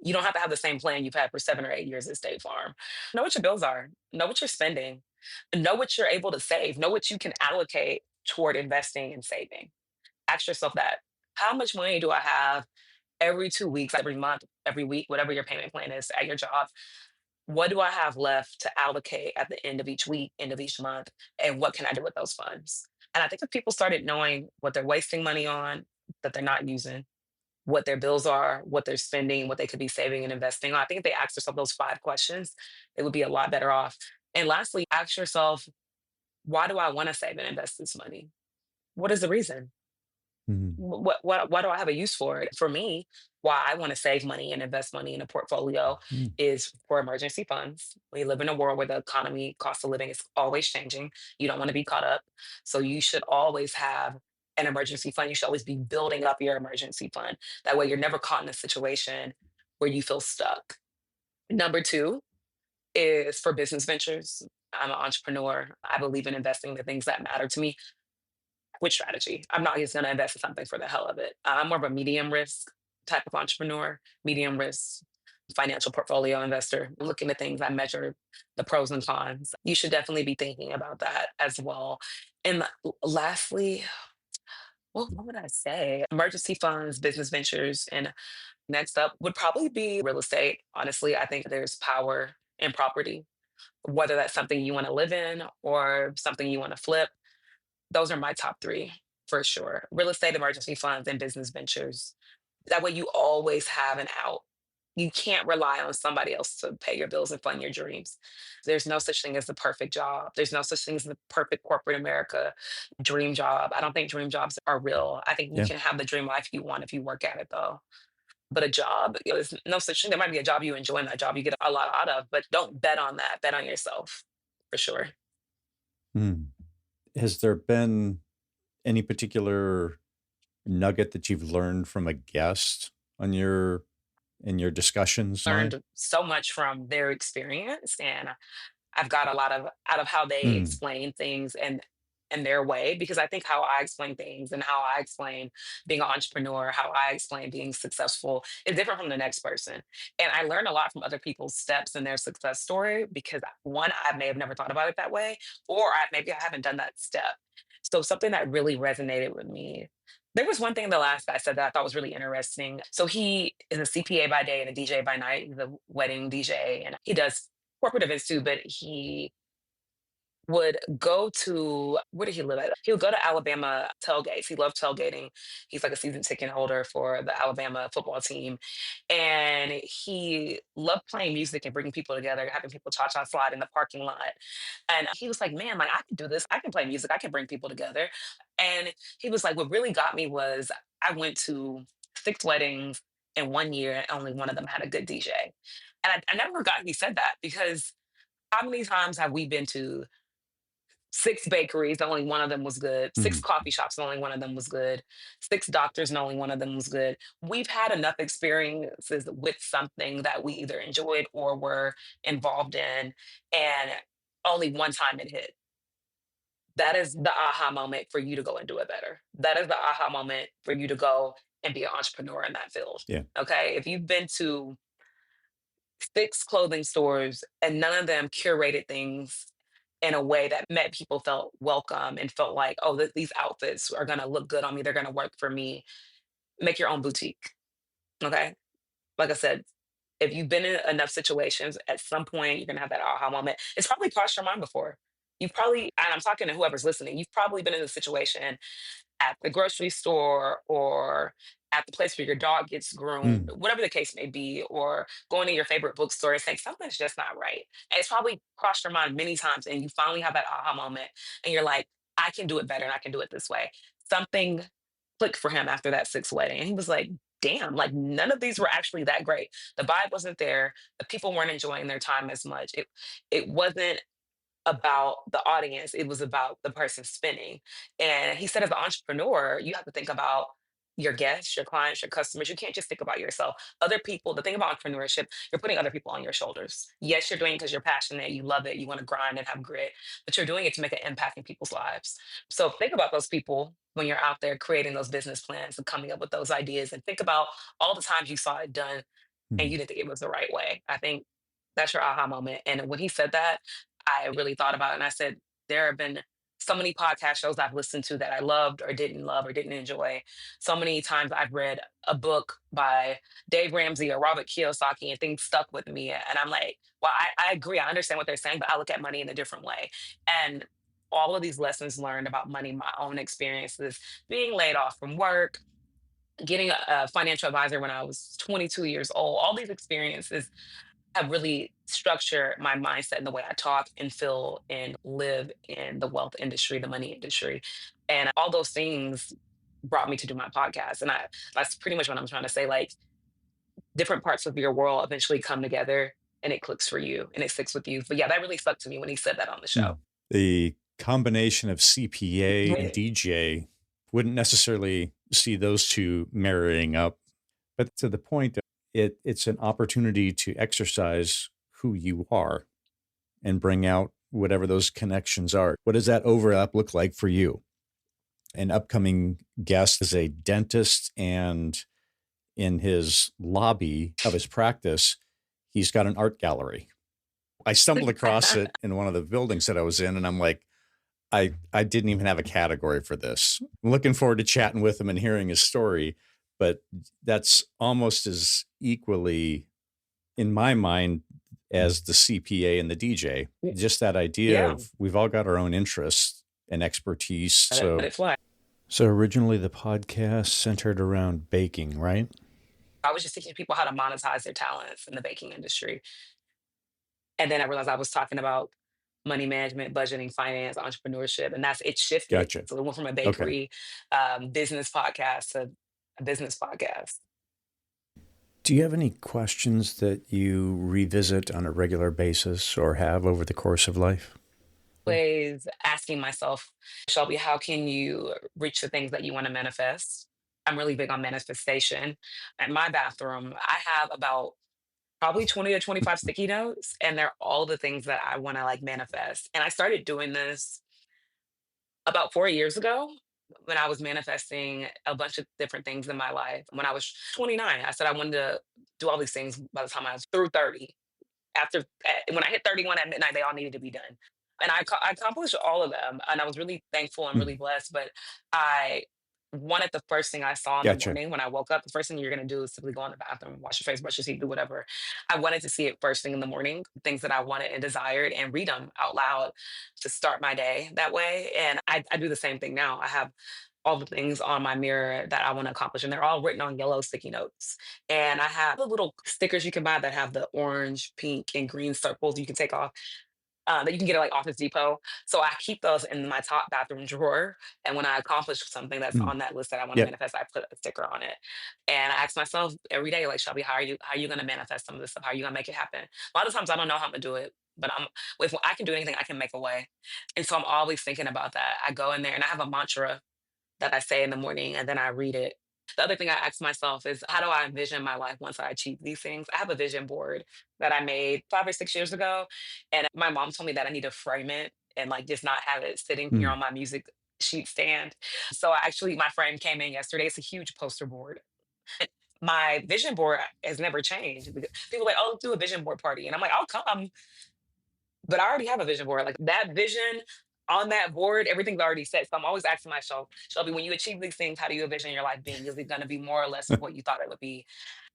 You don't have to have the same plan you've had for 7 or 8 years at State Farm. Know what your bills are. Know what you're spending. Know what you're able to save. Know what you can allocate toward investing and saving. Ask yourself that. How much money do I have every 2 weeks, every month, every week, whatever your payment plan is at your job? What do I have left to allocate at the end of each week, end of each month? And what can I do with those funds? And I think if people started knowing what they're wasting money on, that they're not using, what their bills are, what they're spending, what they could be saving and investing on, I think if they ask themselves those 5 questions, they would be a lot better off. And lastly, ask yourself, why do I want to save and invest this money? What is the reason? Mm. What do I have a use for it? For me, why I want to save money and invest money in a portfolio Mm. is for emergency funds. We live in a world where the economy, cost of living is always changing. You don't want to be caught up. So you should always have an emergency fund. You should always be building up your emergency fund. That way you're never caught in a situation where you feel stuck. Number two is for business ventures. I'm an entrepreneur. I believe in investing in the things that matter to me with strategy. I'm not just going to invest in something for the hell of it. I'm more of a medium risk type of entrepreneur, medium risk financial portfolio investor. Looking at things, I measure the pros and cons. You should definitely be thinking about that as well. And lastly, what would I say? Emergency funds, business ventures, and next up would probably be real estate. Honestly, I think there's power in property, whether that's something you want to live in or something you want to flip. Those are my top 3 for sure. Real estate, emergency funds, and business ventures. That way you always have an out. You can't rely on somebody else to pay your bills and fund your dreams. There's no such thing as the perfect job. There's no such thing as the perfect corporate America dream job. I don't think dream jobs are real. I think you Yeah. can have the dream life you want if you work at it though. But a job, there's no such thing. There might be a job you enjoy and that job you get a lot out of, but don't bet on that. Bet on yourself for sure. Mm. Has there been any particular nugget that you've learned from a guest on your in your discussions on? Learned so much from their experience and I've got a lot of out of how they Mm. explain things and their way because I think how I explain things and how I explain being an entrepreneur, how I explain being successful is different from the next person. And I learn a lot from other people's steps and their success story because one, I may have never thought about it that way, or maybe I haven't done that step. So something that really resonated with me. There was one thing the last guy said that I thought was really interesting. So he is a CPA by day and a DJ by night. He's a wedding DJ and he does corporate events too, but he would go to, where did he live at? He would go to Alabama tailgates. He loved tailgating. He's like a season ticket holder for the Alabama football team. And he loved playing music and bringing people together, having people cha-cha slide in the parking lot. And he was like, man, like I can do this. I can play music. I can bring people together. And he was like, what really got me was I went to 6 weddings in 1 year, and only one of them had a good DJ. And I never forgot he said that, because how many times have we been to 6 bakeries, and only one of them was good, six Mm. coffee shops, and only one of them was good, 6 doctors, and only one of them was good? We've had enough experiences with something that we either enjoyed or were involved in, and only one time it hit. That is the aha moment for you to go and do it better. That is the aha moment for you to go and be an entrepreneur in that field. Yeah. Okay. If you've been to 6 clothing stores and none of them curated things in a way that met people felt welcome and felt like, oh, these outfits are going to look good on me. They're going to work for me. Make your own boutique. Okay. Like I said, if you've been in enough situations, at some point you're going to have that aha moment. It's probably crossed your mind before. You've probably, and I'm talking to whoever's listening, you've probably been in a situation at the grocery store or at the place where your dog gets groomed, Mm. whatever the case may be, or going to your favorite bookstore and saying something's just not right. And it's probably crossed your mind many times, and you finally have that aha moment, and you're like, I can do it better and I can do it this way. Something clicked for him after that 6th wedding. And he was like, damn, like none of these were actually that great. The vibe wasn't there. The people weren't enjoying their time as much. It wasn't about the audience, it was about the person spinning. And he said, as an entrepreneur, you have to think about your guests, your clients, your customers. You can't just think about yourself. Other people, the thing about entrepreneurship, you're putting other people on your shoulders. Yes, you're doing it because you're passionate, you love it, you want to grind and have grit, but you're doing it to make an impact in people's lives. So think about those people when you're out there creating those business plans and coming up with those ideas, and think about all the times you saw it done and Mm. you didn't think it was the right way. I think that's your aha moment. And when he said that, I really thought about it and I said, there have been so many podcast shows I've listened to that I loved or didn't love or didn't enjoy. So many times I've read a book by Dave Ramsey or Robert Kiyosaki, and things stuck with me. And I'm like, well, I agree. I understand what they're saying, but I look at money in a different way. And all of these lessons learned about money, my own experiences, being laid off from work, getting a financial advisor when I was 22 years old, all these experiences have really structured my mindset and the way I talk and feel and live in the wealth industry, the money industry. And all those things brought me to do my podcast. And that's pretty much what I'm trying to say. Like, different parts of your world eventually come together and it clicks for you and it sticks with you. But yeah, that really stuck to me when he said that on the show. Mm. The combination of CPA and Right. DJ wouldn't necessarily see those two marrying up, but to the point that it's an opportunity to exercise who you are and bring out whatever those connections are. What does that overlap look like for you? An upcoming guest is a dentist, and in his lobby of his practice, he's got an art gallery. I stumbled across it in one of the buildings that I was in, and I'm like, I didn't even have a category for this. I'm looking forward to chatting with him and hearing his story, but that's almost as equally in my mind as the CPA and the DJ. Just that idea Yeah. of we've all got our own interests and expertise. Let it fly. So originally the podcast centered around baking, right? I was just teaching people how to monetize their talents in the baking industry. And then I realized I was talking about money management, budgeting, finance, entrepreneurship, and that's it shifted. Gotcha. So it went from a Okay. bakery business podcast to a business podcast. Do you have any questions that you revisit on a regular basis or have over the course of life? Always asking myself, Shelby, how can you reach the things that you want to manifest? I'm really big on manifestation. At my bathroom, I have about probably 20 to 25 sticky notes, and they're all the things that I want to like manifest. And I started doing this about 4 years ago, when I was manifesting a bunch of different things in my life. When I was 29, I said I wanted to do all these things by the time I was through 30. When I hit 31 at midnight, they all needed to be done. And I accomplished all of them. And I was really thankful and Hmm. really blessed. But I wanted the first thing I saw in the Gotcha. morning when I woke up. The first thing you're gonna do is simply go in the bathroom, wash your face, brush your teeth, do whatever. I wanted to see it first thing in the morning, things that I wanted and desired, and read them out loud to start my day that way. And I do the same thing now. I have all the things on my mirror that I want to accomplish, and they're all written on yellow sticky notes. And I have the little stickers you can buy that have the orange, pink, and green circles you can take off that you can get at like Office Depot. So I keep those in my top bathroom drawer. And when I accomplish something that's Mm. on that list that I want to Yep. manifest, I put a sticker on it. And I ask myself every day, like, Shelby, how are you gonna manifest some of this stuff? How are you gonna make it happen? A lot of times I don't know how I'm gonna do it, but if I can do anything, I can make a way. And so I'm always thinking about that. I go in there and I have a mantra that I say in the morning and then I read it. The other thing I ask myself is, how do I envision my life once I achieve these things? I have a vision board that I made 5 or 6 years ago. And my mom told me that I need to frame it and like just not have it sitting here Mm. on my music sheet stand. So actually, my frame came in yesterday. It's a huge poster board. And my vision board has never changed. People are like, oh, let's do a vision board party. And I'm like, I'll come. But I already have a vision board. Like that vision on that board, everything's already set. So I'm always asking myself, Shelby, when you achieve these things, how do you envision your life being? Is it going to be more or less of what you thought it would be?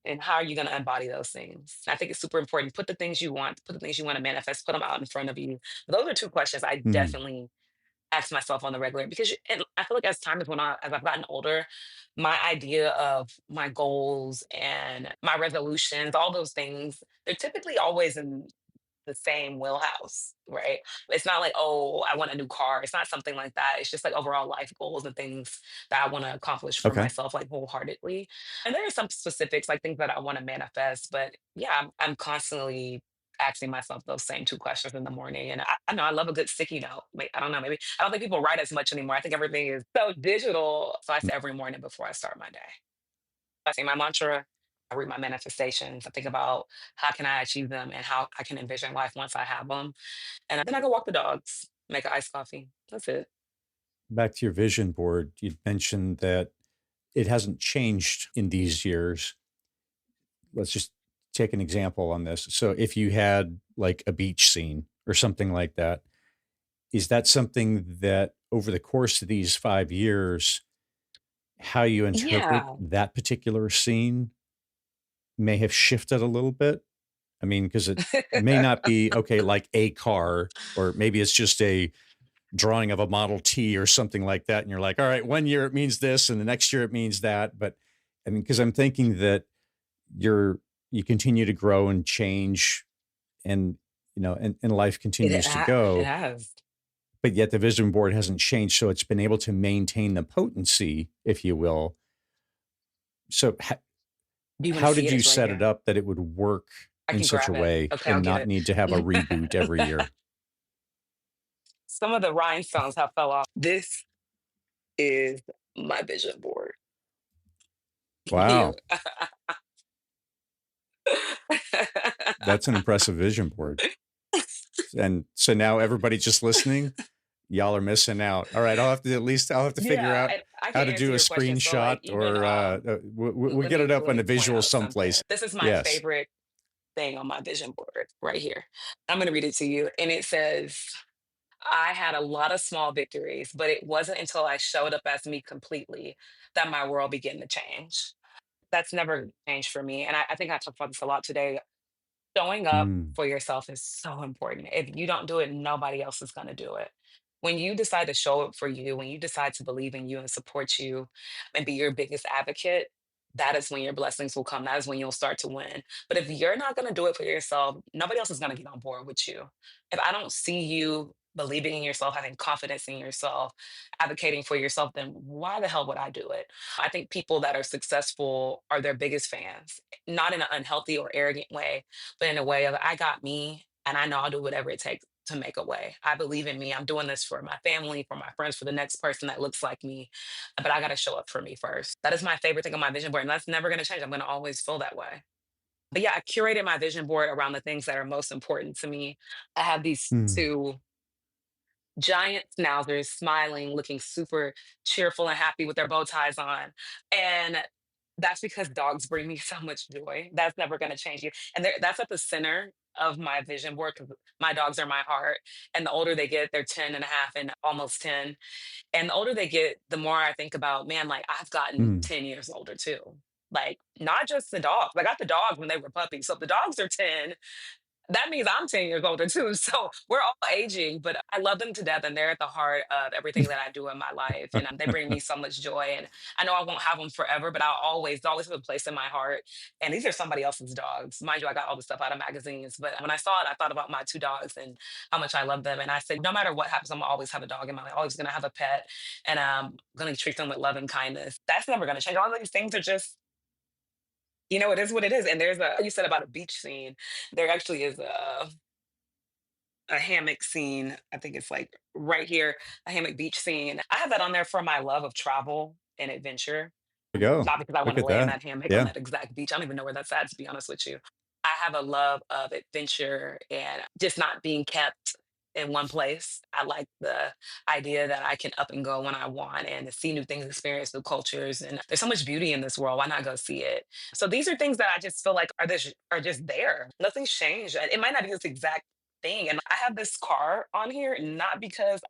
And how are you going to embody those things? I think it's super important. Put the things you want, put the things you want to manifest, put them out in front of you. Those are two questions I Mm. definitely ask myself on the regular because and I feel like as time has went on, as I've gotten older, my idea of my goals and my resolutions, all those things, they're typically always in the same wheelhouse, right? It's not like, oh, I want a new car. It's not something like that. It's just like overall life goals and things that I want to accomplish for Okay. myself, like wholeheartedly. And there are some specifics, like things that I want to manifest. But yeah, I'm constantly asking myself those same two questions in the morning. And I know I love a good sticky note. Like, I don't know, maybe I don't think people write as much anymore. I think everything is so digital. So I say every morning before I start my day. I say my mantra, I read my manifestations, I think about how can I achieve them and how I can envision life once I have them. And then I go walk the dogs, make an iced coffee. That's it. Back to your vision board, you mentioned that it hasn't changed in these years. Let's just take an example on this. So if you had like a beach scene or something like that, is that something that over the course of these 5 years, how you interpret Yeah. that particular scene may have shifted a little bit? I mean, because it may not be, okay, like a car, or maybe it's just a drawing of a Model T or something like that. And you're like, all right, 1 year it means this, and the next year it means that. But I mean, because I'm thinking that you're, you continue to grow and change, and, and life continues to It go, has. but yet the vision board hasn't changed. So it's been able to maintain the potency, if you will. So Do you want to how see did it? you It's right set it here. up that it would work I in can such a grab it. way Okay, I'll and get not need to have a reboot every it. year? Some of the rhinestones have fell off. This is my vision board here. Wow. That's an impressive vision board. And so now everybody just listening, y'all are missing out. All right, I'll have to figure Yeah, out and I how can to answer do a your question. So, like, screenshot, even or we'll let get it me up let on me a point visual out someplace. something. This is my Yes. favorite thing on my vision board right here. I'm gonna read it to you, and it says, "I had a lot of small victories, but it wasn't until I showed up as me completely that my world began to change." That's never changed for me, and I think I talked about this a lot today. Showing up Mm. for yourself is so important. If you don't do it, nobody else is going to do it. When you decide to show up for you, when you decide to believe in you and support you and be your biggest advocate, that is when your blessings will come. That is when you'll start to win. But if you're not going to do it for yourself, nobody else is going to get on board with you. If I don't see you believing in yourself, having confidence in yourself, advocating for yourself, then why the hell would I do it? I think people that are successful are their biggest fans, not in an unhealthy or arrogant way, but in a way of I got me and I know I'll do whatever it takes to make a way. I believe in me. I'm doing this for my family, for my friends, for the next person that looks like me. But I got to show up for me first. That is my favorite thing on my vision board. And that's never going to change. I'm going to always feel that way. But yeah, I curated my vision board around the things that are most important to me. I have these Mm. two giant schnauzers smiling, looking super cheerful and happy with their bow ties on. And that's because dogs bring me so much joy. That's never going to change you. And that's at the center. of my vision board, 'cause my dogs are my heart. And the older they get, they're 10 and a half and almost 10. And the older they get, the more I think about, man, like I've gotten Mm. 10 years older too. Like, not just the dogs. I got the dogs when they were puppies. So if the dogs are 10, that means I'm 10 years older too. So we're all aging, but I love them to death and they're at the heart of everything that I do in my life. And they bring me so much joy. And I know I won't have them forever, but I'll always have a place in my heart. And these are somebody else's dogs. Mind you, I got all the stuff out of magazines. But when I saw it, I thought about my two dogs and how much I love them. And I said, no matter what happens, I'm gonna always have a dog in my life, always gonna have a pet. And I'm gonna treat them with love and kindness. That's never gonna change. All of these things are just, it is what it is. And there's you said about a beach scene. There actually is a hammock scene. I think it's like right here, a hammock beach scene. I have that on there for my love of travel and adventure, There you go. not because I Look want to at lay in that. that hammock on Yeah. that exact beach. I don't even know where that's at, to be honest with you. I have a love of adventure and just not being kept in one place. I like the idea that I can up and go when I want and see new things, experience new cultures. And there's so much beauty in this world. Why not go see it? So these are things that I just feel like are just there. Nothing's changed. It might not be this exact thing. And I have this car on here, not because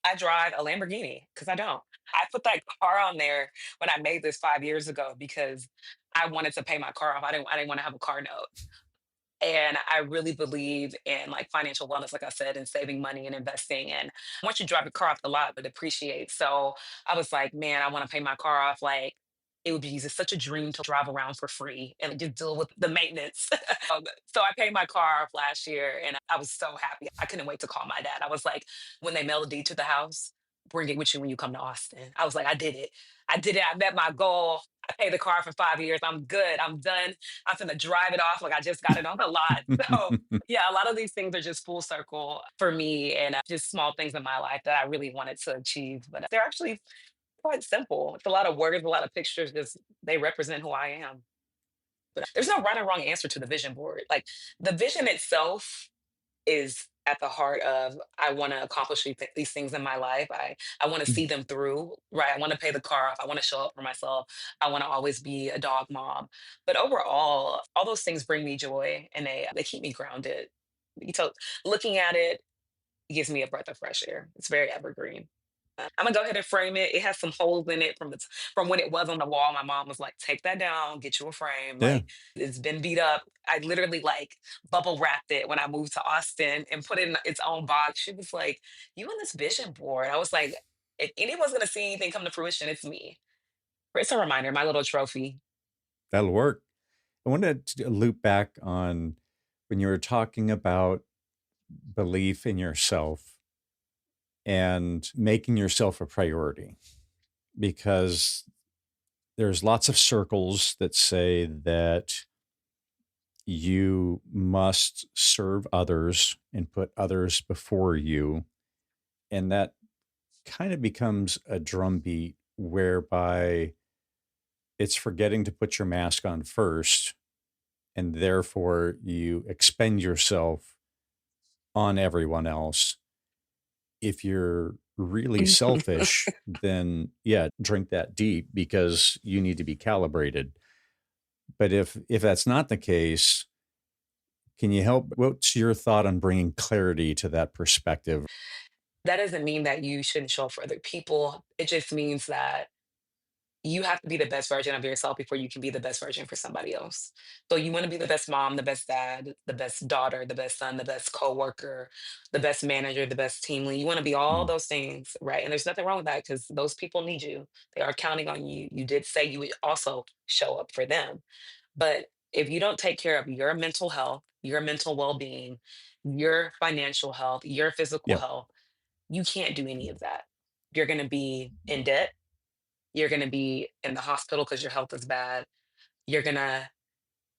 I drive a Lamborghini, because I don't. I put that car on there when I made this 5 years ago because I wanted to pay my car off. I didn't want to have a car note. And I really believe in like financial wellness, like I said, and saving money and investing. And once you drive your car off the lot, it appreciates. So I was like, man, I want to pay my car off. Like, it would be just such a dream to drive around for free and just deal with the maintenance. So I paid my car off last year and I was so happy. I couldn't wait to call my dad. I was like, when they mail the deed to the house, bring it with you when you come to Austin. I was like, I did it. I did it. I met my goal. I paid the car for 5 years. I'm good. I'm done. I'm gonna drive it off like I just got it on the lot. So yeah, a lot of these things are just full circle for me and just small things in my life that I really wanted to achieve. But they're actually quite simple. It's a lot of words, a lot of pictures, just they represent who I am. But there's no right or wrong answer to the vision board. Like the vision itself is at the heart of I want to accomplish these things in my life. I want to see them through, right? I want to pay the car off. I want to show up for myself. I want to always be a dog mom. But overall, all those things bring me joy and they keep me grounded. So looking at it gives me a breath of fresh air. It's very evergreen. I'm gonna go ahead and frame it. It has some holes in it from when it was on the wall. My mom was like, "Take that down, get you a frame." Yeah. Like it's been beat up. I literally like bubble wrapped it when I moved to Austin and put it in its own box. She was like, "You on this vision board?" I was like, "If anyone's gonna see anything come to fruition, it's me." It's a reminder, my little trophy. That'll work. I wanted to loop back on when you were talking about belief in yourself and making yourself a priority, because there's lots of circles that say that you must serve others and put others before you. And that kind of becomes a drumbeat whereby it's forgetting to put your mask on first. And therefore, you expend yourself on everyone else. If you're really selfish, then yeah, drink that deep because you need to be calibrated. But if that's not the case, can you help? What's your thought on bringing clarity to that perspective? That doesn't mean that you shouldn't show up for other people. It just means that you have to be the best version of yourself before you can be the best version for somebody else. So you want to be the best mom, the best dad, the best daughter, the best son, the best coworker, the best manager, the best team lead. You want to be all Mm, those things, right? And there's nothing wrong with that because those people need you. They are counting on you. You did say you would also show up for them. But if you don't take care of your mental health, your mental well-being, your financial health, your physical yeah. health, you can't do any of that. You're going to be in debt, you're gonna be in the hospital because your health is bad. You're gonna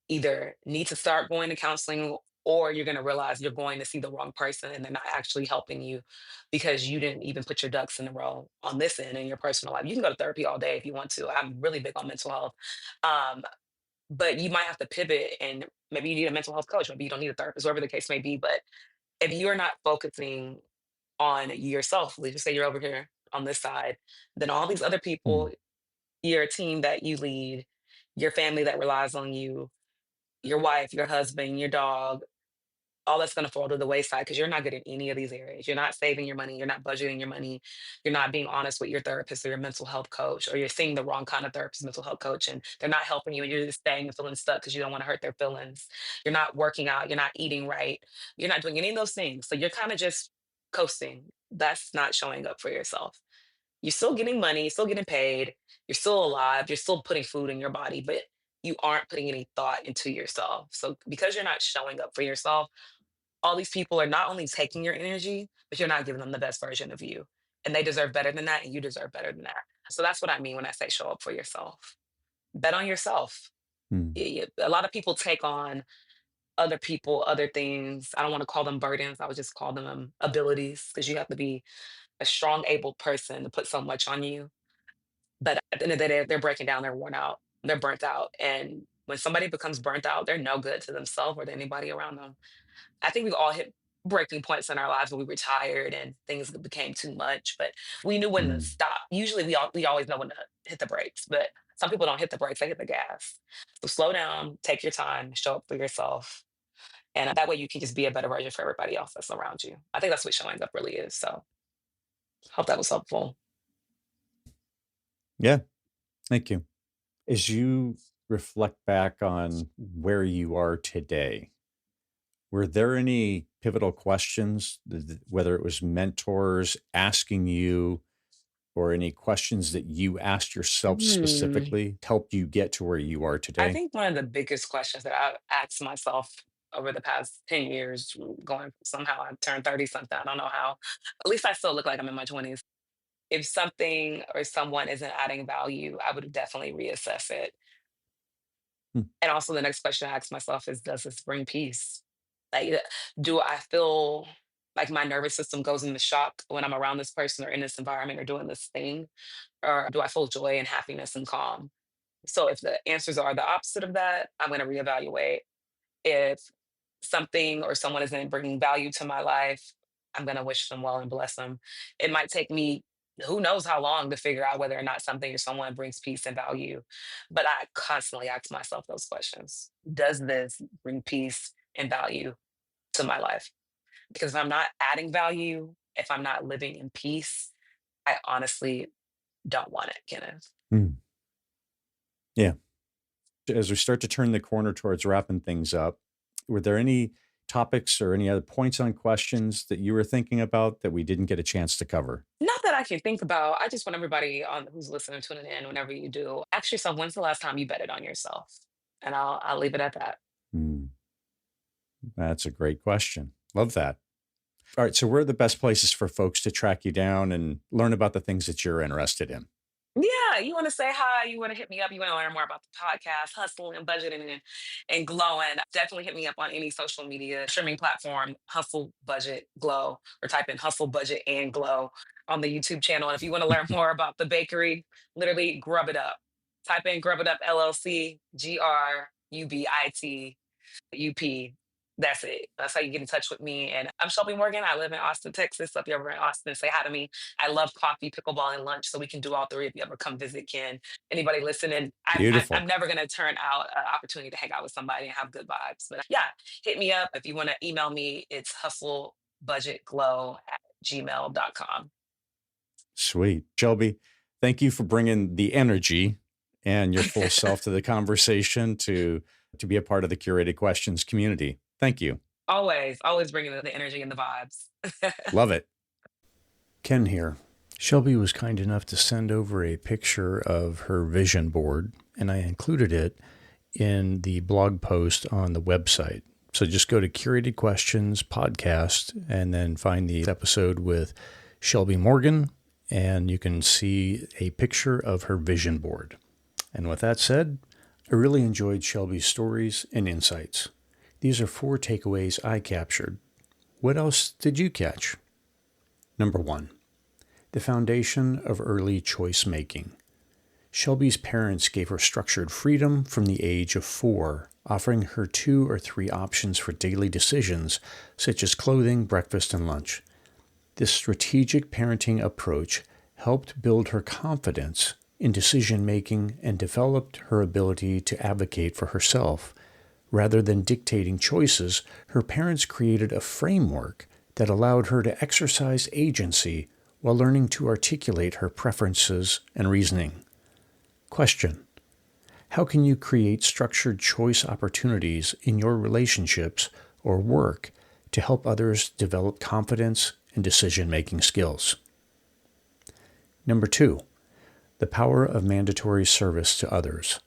either need to start going to counseling or you're gonna realize you're going to see the wrong person and they're not actually helping you because you didn't even put your ducks in a row on this end in your personal life. You can go to therapy all day if you want to. I'm really big on mental health. Um, but you might have to pivot and maybe you need a mental health coach, maybe you don't need a therapist, whatever the case may be. But if you're not focusing on yourself, let's just say you're over here on this side, then all these other Mm, people, your team that you lead, your family that relies on you, your wife, your husband, your dog. all that's going to fall to the wayside because you're not good at any of these areas. You're not saving your money. You're not budgeting your money. You're not being honest with your therapist or your mental health coach, or you're seeing the wrong kind of therapist, mental health coach, and they're not helping you. And you're just staying and feeling stuck because you don't want to hurt their feelings. You're not working out. You're not eating right. You're not doing any of those things. So you're kind of just coasting. That's not showing up for yourself. You're still getting money, you're still getting paid, you're still alive, you're still putting food in your body, but you aren't putting any thought into yourself. So because you're not showing up for yourself, all these people are not only taking your energy, but you're not giving them the best version of you. And they deserve better than that, and you deserve better than that. So that's what I mean when I say show up for yourself. Bet on yourself. Hmm. A lot of people take on other people, other things. I don't want to call them burdens. I would just call them abilities because you have to be a strong, able person to put so much on you. But at the end of the day, they're breaking down, they're worn out, they're burnt out. And when somebody becomes burnt out, they're no good to themselves or to anybody around them. I think we've all hit breaking points in our lives when we were tired and things became too much, but we knew when to Hmm. stop. Usually we always know when to hit the brakes, but some people don't hit the brakes, they hit the gas. So slow down, take your time, show up for yourself. And that way you can just be a better version for everybody else that's around you. I think that's what showing up really is. So hope that was helpful. Yeah. Thank you. As you reflect back on where you are today, were there any pivotal questions, whether it was mentors asking you or any questions that you asked yourself Hmm. specifically helped you get to where you are I today? think one of the biggest questions that I've asked myself over the past 10 years, going somehow I turned 30 something, I don't know how. At least I still look like I'm in my 20s. If something or someone isn't adding value, I would definitely reassess it. Hmm. And also the next question I ask myself is, does this bring peace? Like, do I feel like my nervous system goes into shock when I'm around this person or in this environment or doing this thing? Or do I feel joy and happiness and calm? So if the answers are the opposite of that, I'm going to reevaluate. If something or someone isn't bringing value to my life, I'm going to wish them well and bless them. It might take me who knows how long to figure out whether or not something or someone brings peace and value. But I constantly ask myself those questions. Does this bring peace and value to my life? Because if I'm not adding value, if I'm not living in peace, I honestly don't want it, Kenneth. Hmm. Yeah. As we start to turn the corner towards wrapping things up, were there any topics or any other points on questions that you were thinking about that we didn't get a chance to cover? Not that I can think about. I just want everybody on who's listening, tuning in, whenever you do, ask yourself, when's the last time you betted on yourself? And I'll leave it at that. Hmm. That's a great question. Love that. All right. So, where are the best places for folks to track you down and learn about the things that you're interested in? Yeah, you want to say hi, you want to hit me up, you want to learn more about the podcast, hustling and budgeting and glowing. Definitely hit me up on any social media streaming platform, Hustle Budget Glow, or type in Hustle Budget and Glow on the YouTube channel. And if you want to learn more about the bakery, literally grub it up. Type in Grub It Up LLC, GRUBIT That's it. That's how you get in touch with me. And I'm Shelbie Morgan. I live in Austin, Texas. So if you're ever in Austin, say hi to me. I love coffee, pickleball, and lunch. So we can do all three if you ever come visit Ken. Anybody listening, I'm Beautiful. never going to turn out an opportunity to hang out with somebody and have good vibes. But yeah, hit me up. If you want to email me, it's hustlebudgetglow@gmail.com. Sweet. Shelby, thank you for bringing the energy and your full self to the conversation to be a part of the Curated Questions community. Thank you. Always, always bringing the energy and the vibes. Love it. Ken here. Shelby was kind enough to send over a picture of her vision board, and I included it in the blog post on the website. So just go to Curated Questions podcast and then find the episode with Shelbie Morgan, and you can see a picture of her vision board. And with that said, I really enjoyed Shelby's stories and insights. These are 4 takeaways I captured. What else did you catch? Number 1, the foundation of early choice making. Shelby's parents gave her structured freedom from the age of 4, offering her 2 or 3 options for daily decisions, such as clothing, breakfast, and lunch. This strategic parenting approach helped build her confidence in decision making and developed her ability to advocate for herself, Rather than dictating choices, her parents created a framework that allowed her to exercise agency while learning to articulate her preferences and reasoning. Question: how can you create structured choice opportunities in your relationships or work to help others develop confidence and decision-making skills? Number 2, the power of mandatory service to others.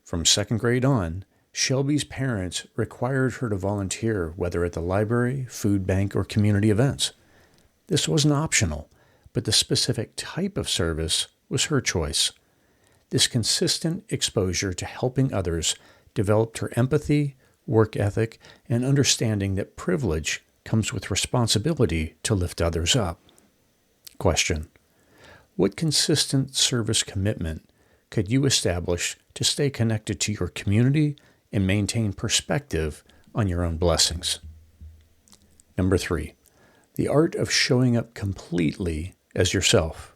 From second grade on, Shelbie's parents required her to volunteer, whether at the library, food bank, or community events. This wasn't optional, but the specific type of service was her choice. This consistent exposure to helping others developed her empathy, work ethic, and understanding that privilege comes with responsibility to lift others up. Question: what consistent service commitment could you establish to stay connected to your community and maintain perspective on your own blessings? Number 3, the art of showing up completely as yourself.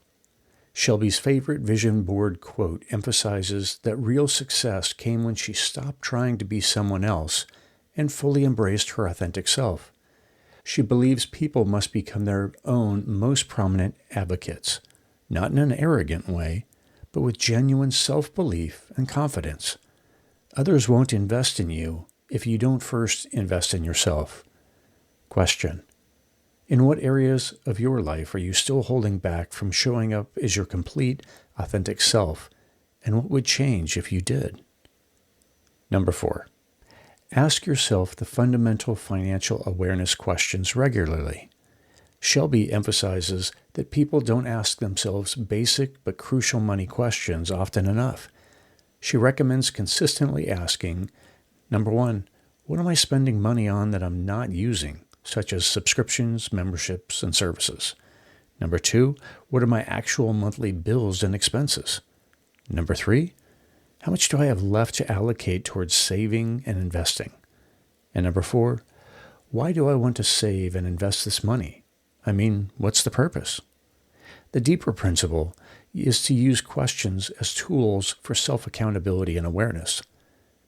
Shelbie's favorite vision board quote emphasizes that real success came when she stopped trying to be someone else and fully embraced her authentic self. She believes people must become their own most prominent advocates, not in an arrogant way, but with genuine self-belief and confidence. Others won't invest in you if you don't first invest in yourself. Question: in what areas of your life are you still holding back from showing up as your complete, authentic self, and what would change if you did? Number 4, ask yourself the fundamental financial awareness questions regularly. Shelbie emphasizes that people don't ask themselves basic but crucial money questions often enough. She recommends consistently asking, number 1, what am I spending money on that I'm not using, such as subscriptions, memberships, and services? Number 2, what are my actual monthly bills and expenses? Number 3, how much do I have left to allocate towards saving and investing? And number 4, why do I want to save and invest this money? I mean, what's the purpose? The deeper principle is to use questions as tools for self-accountability and awareness.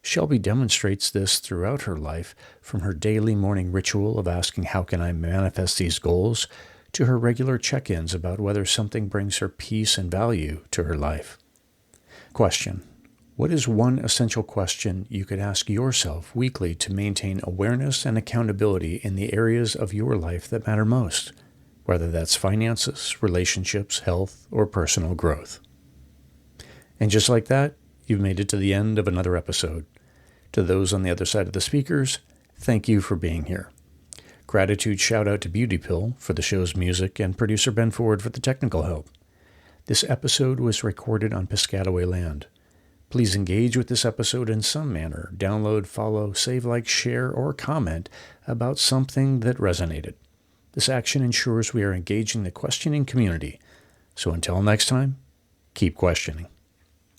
Shelbie demonstrates this throughout her life, from her daily morning ritual of asking, how can I manifest these goals, to her regular check-ins about whether something brings her peace and value to her life. Question: what is one essential question you could ask yourself weekly to maintain awareness and accountability in the areas of your life that matter most, whether that's finances, relationships, health, or personal growth? And just like that, you've made it to the end of another episode. To those on the other side of the speakers, thank you for being here. Gratitude shout out to Beauty Pill for the show's music and producer Ben Ford for the technical help. This episode was recorded on Piscataway land. Please engage with this episode in some manner. Download, follow, save, like, share, or comment about something that resonated. This action ensures we are engaging the questioning community. So until next time, keep questioning.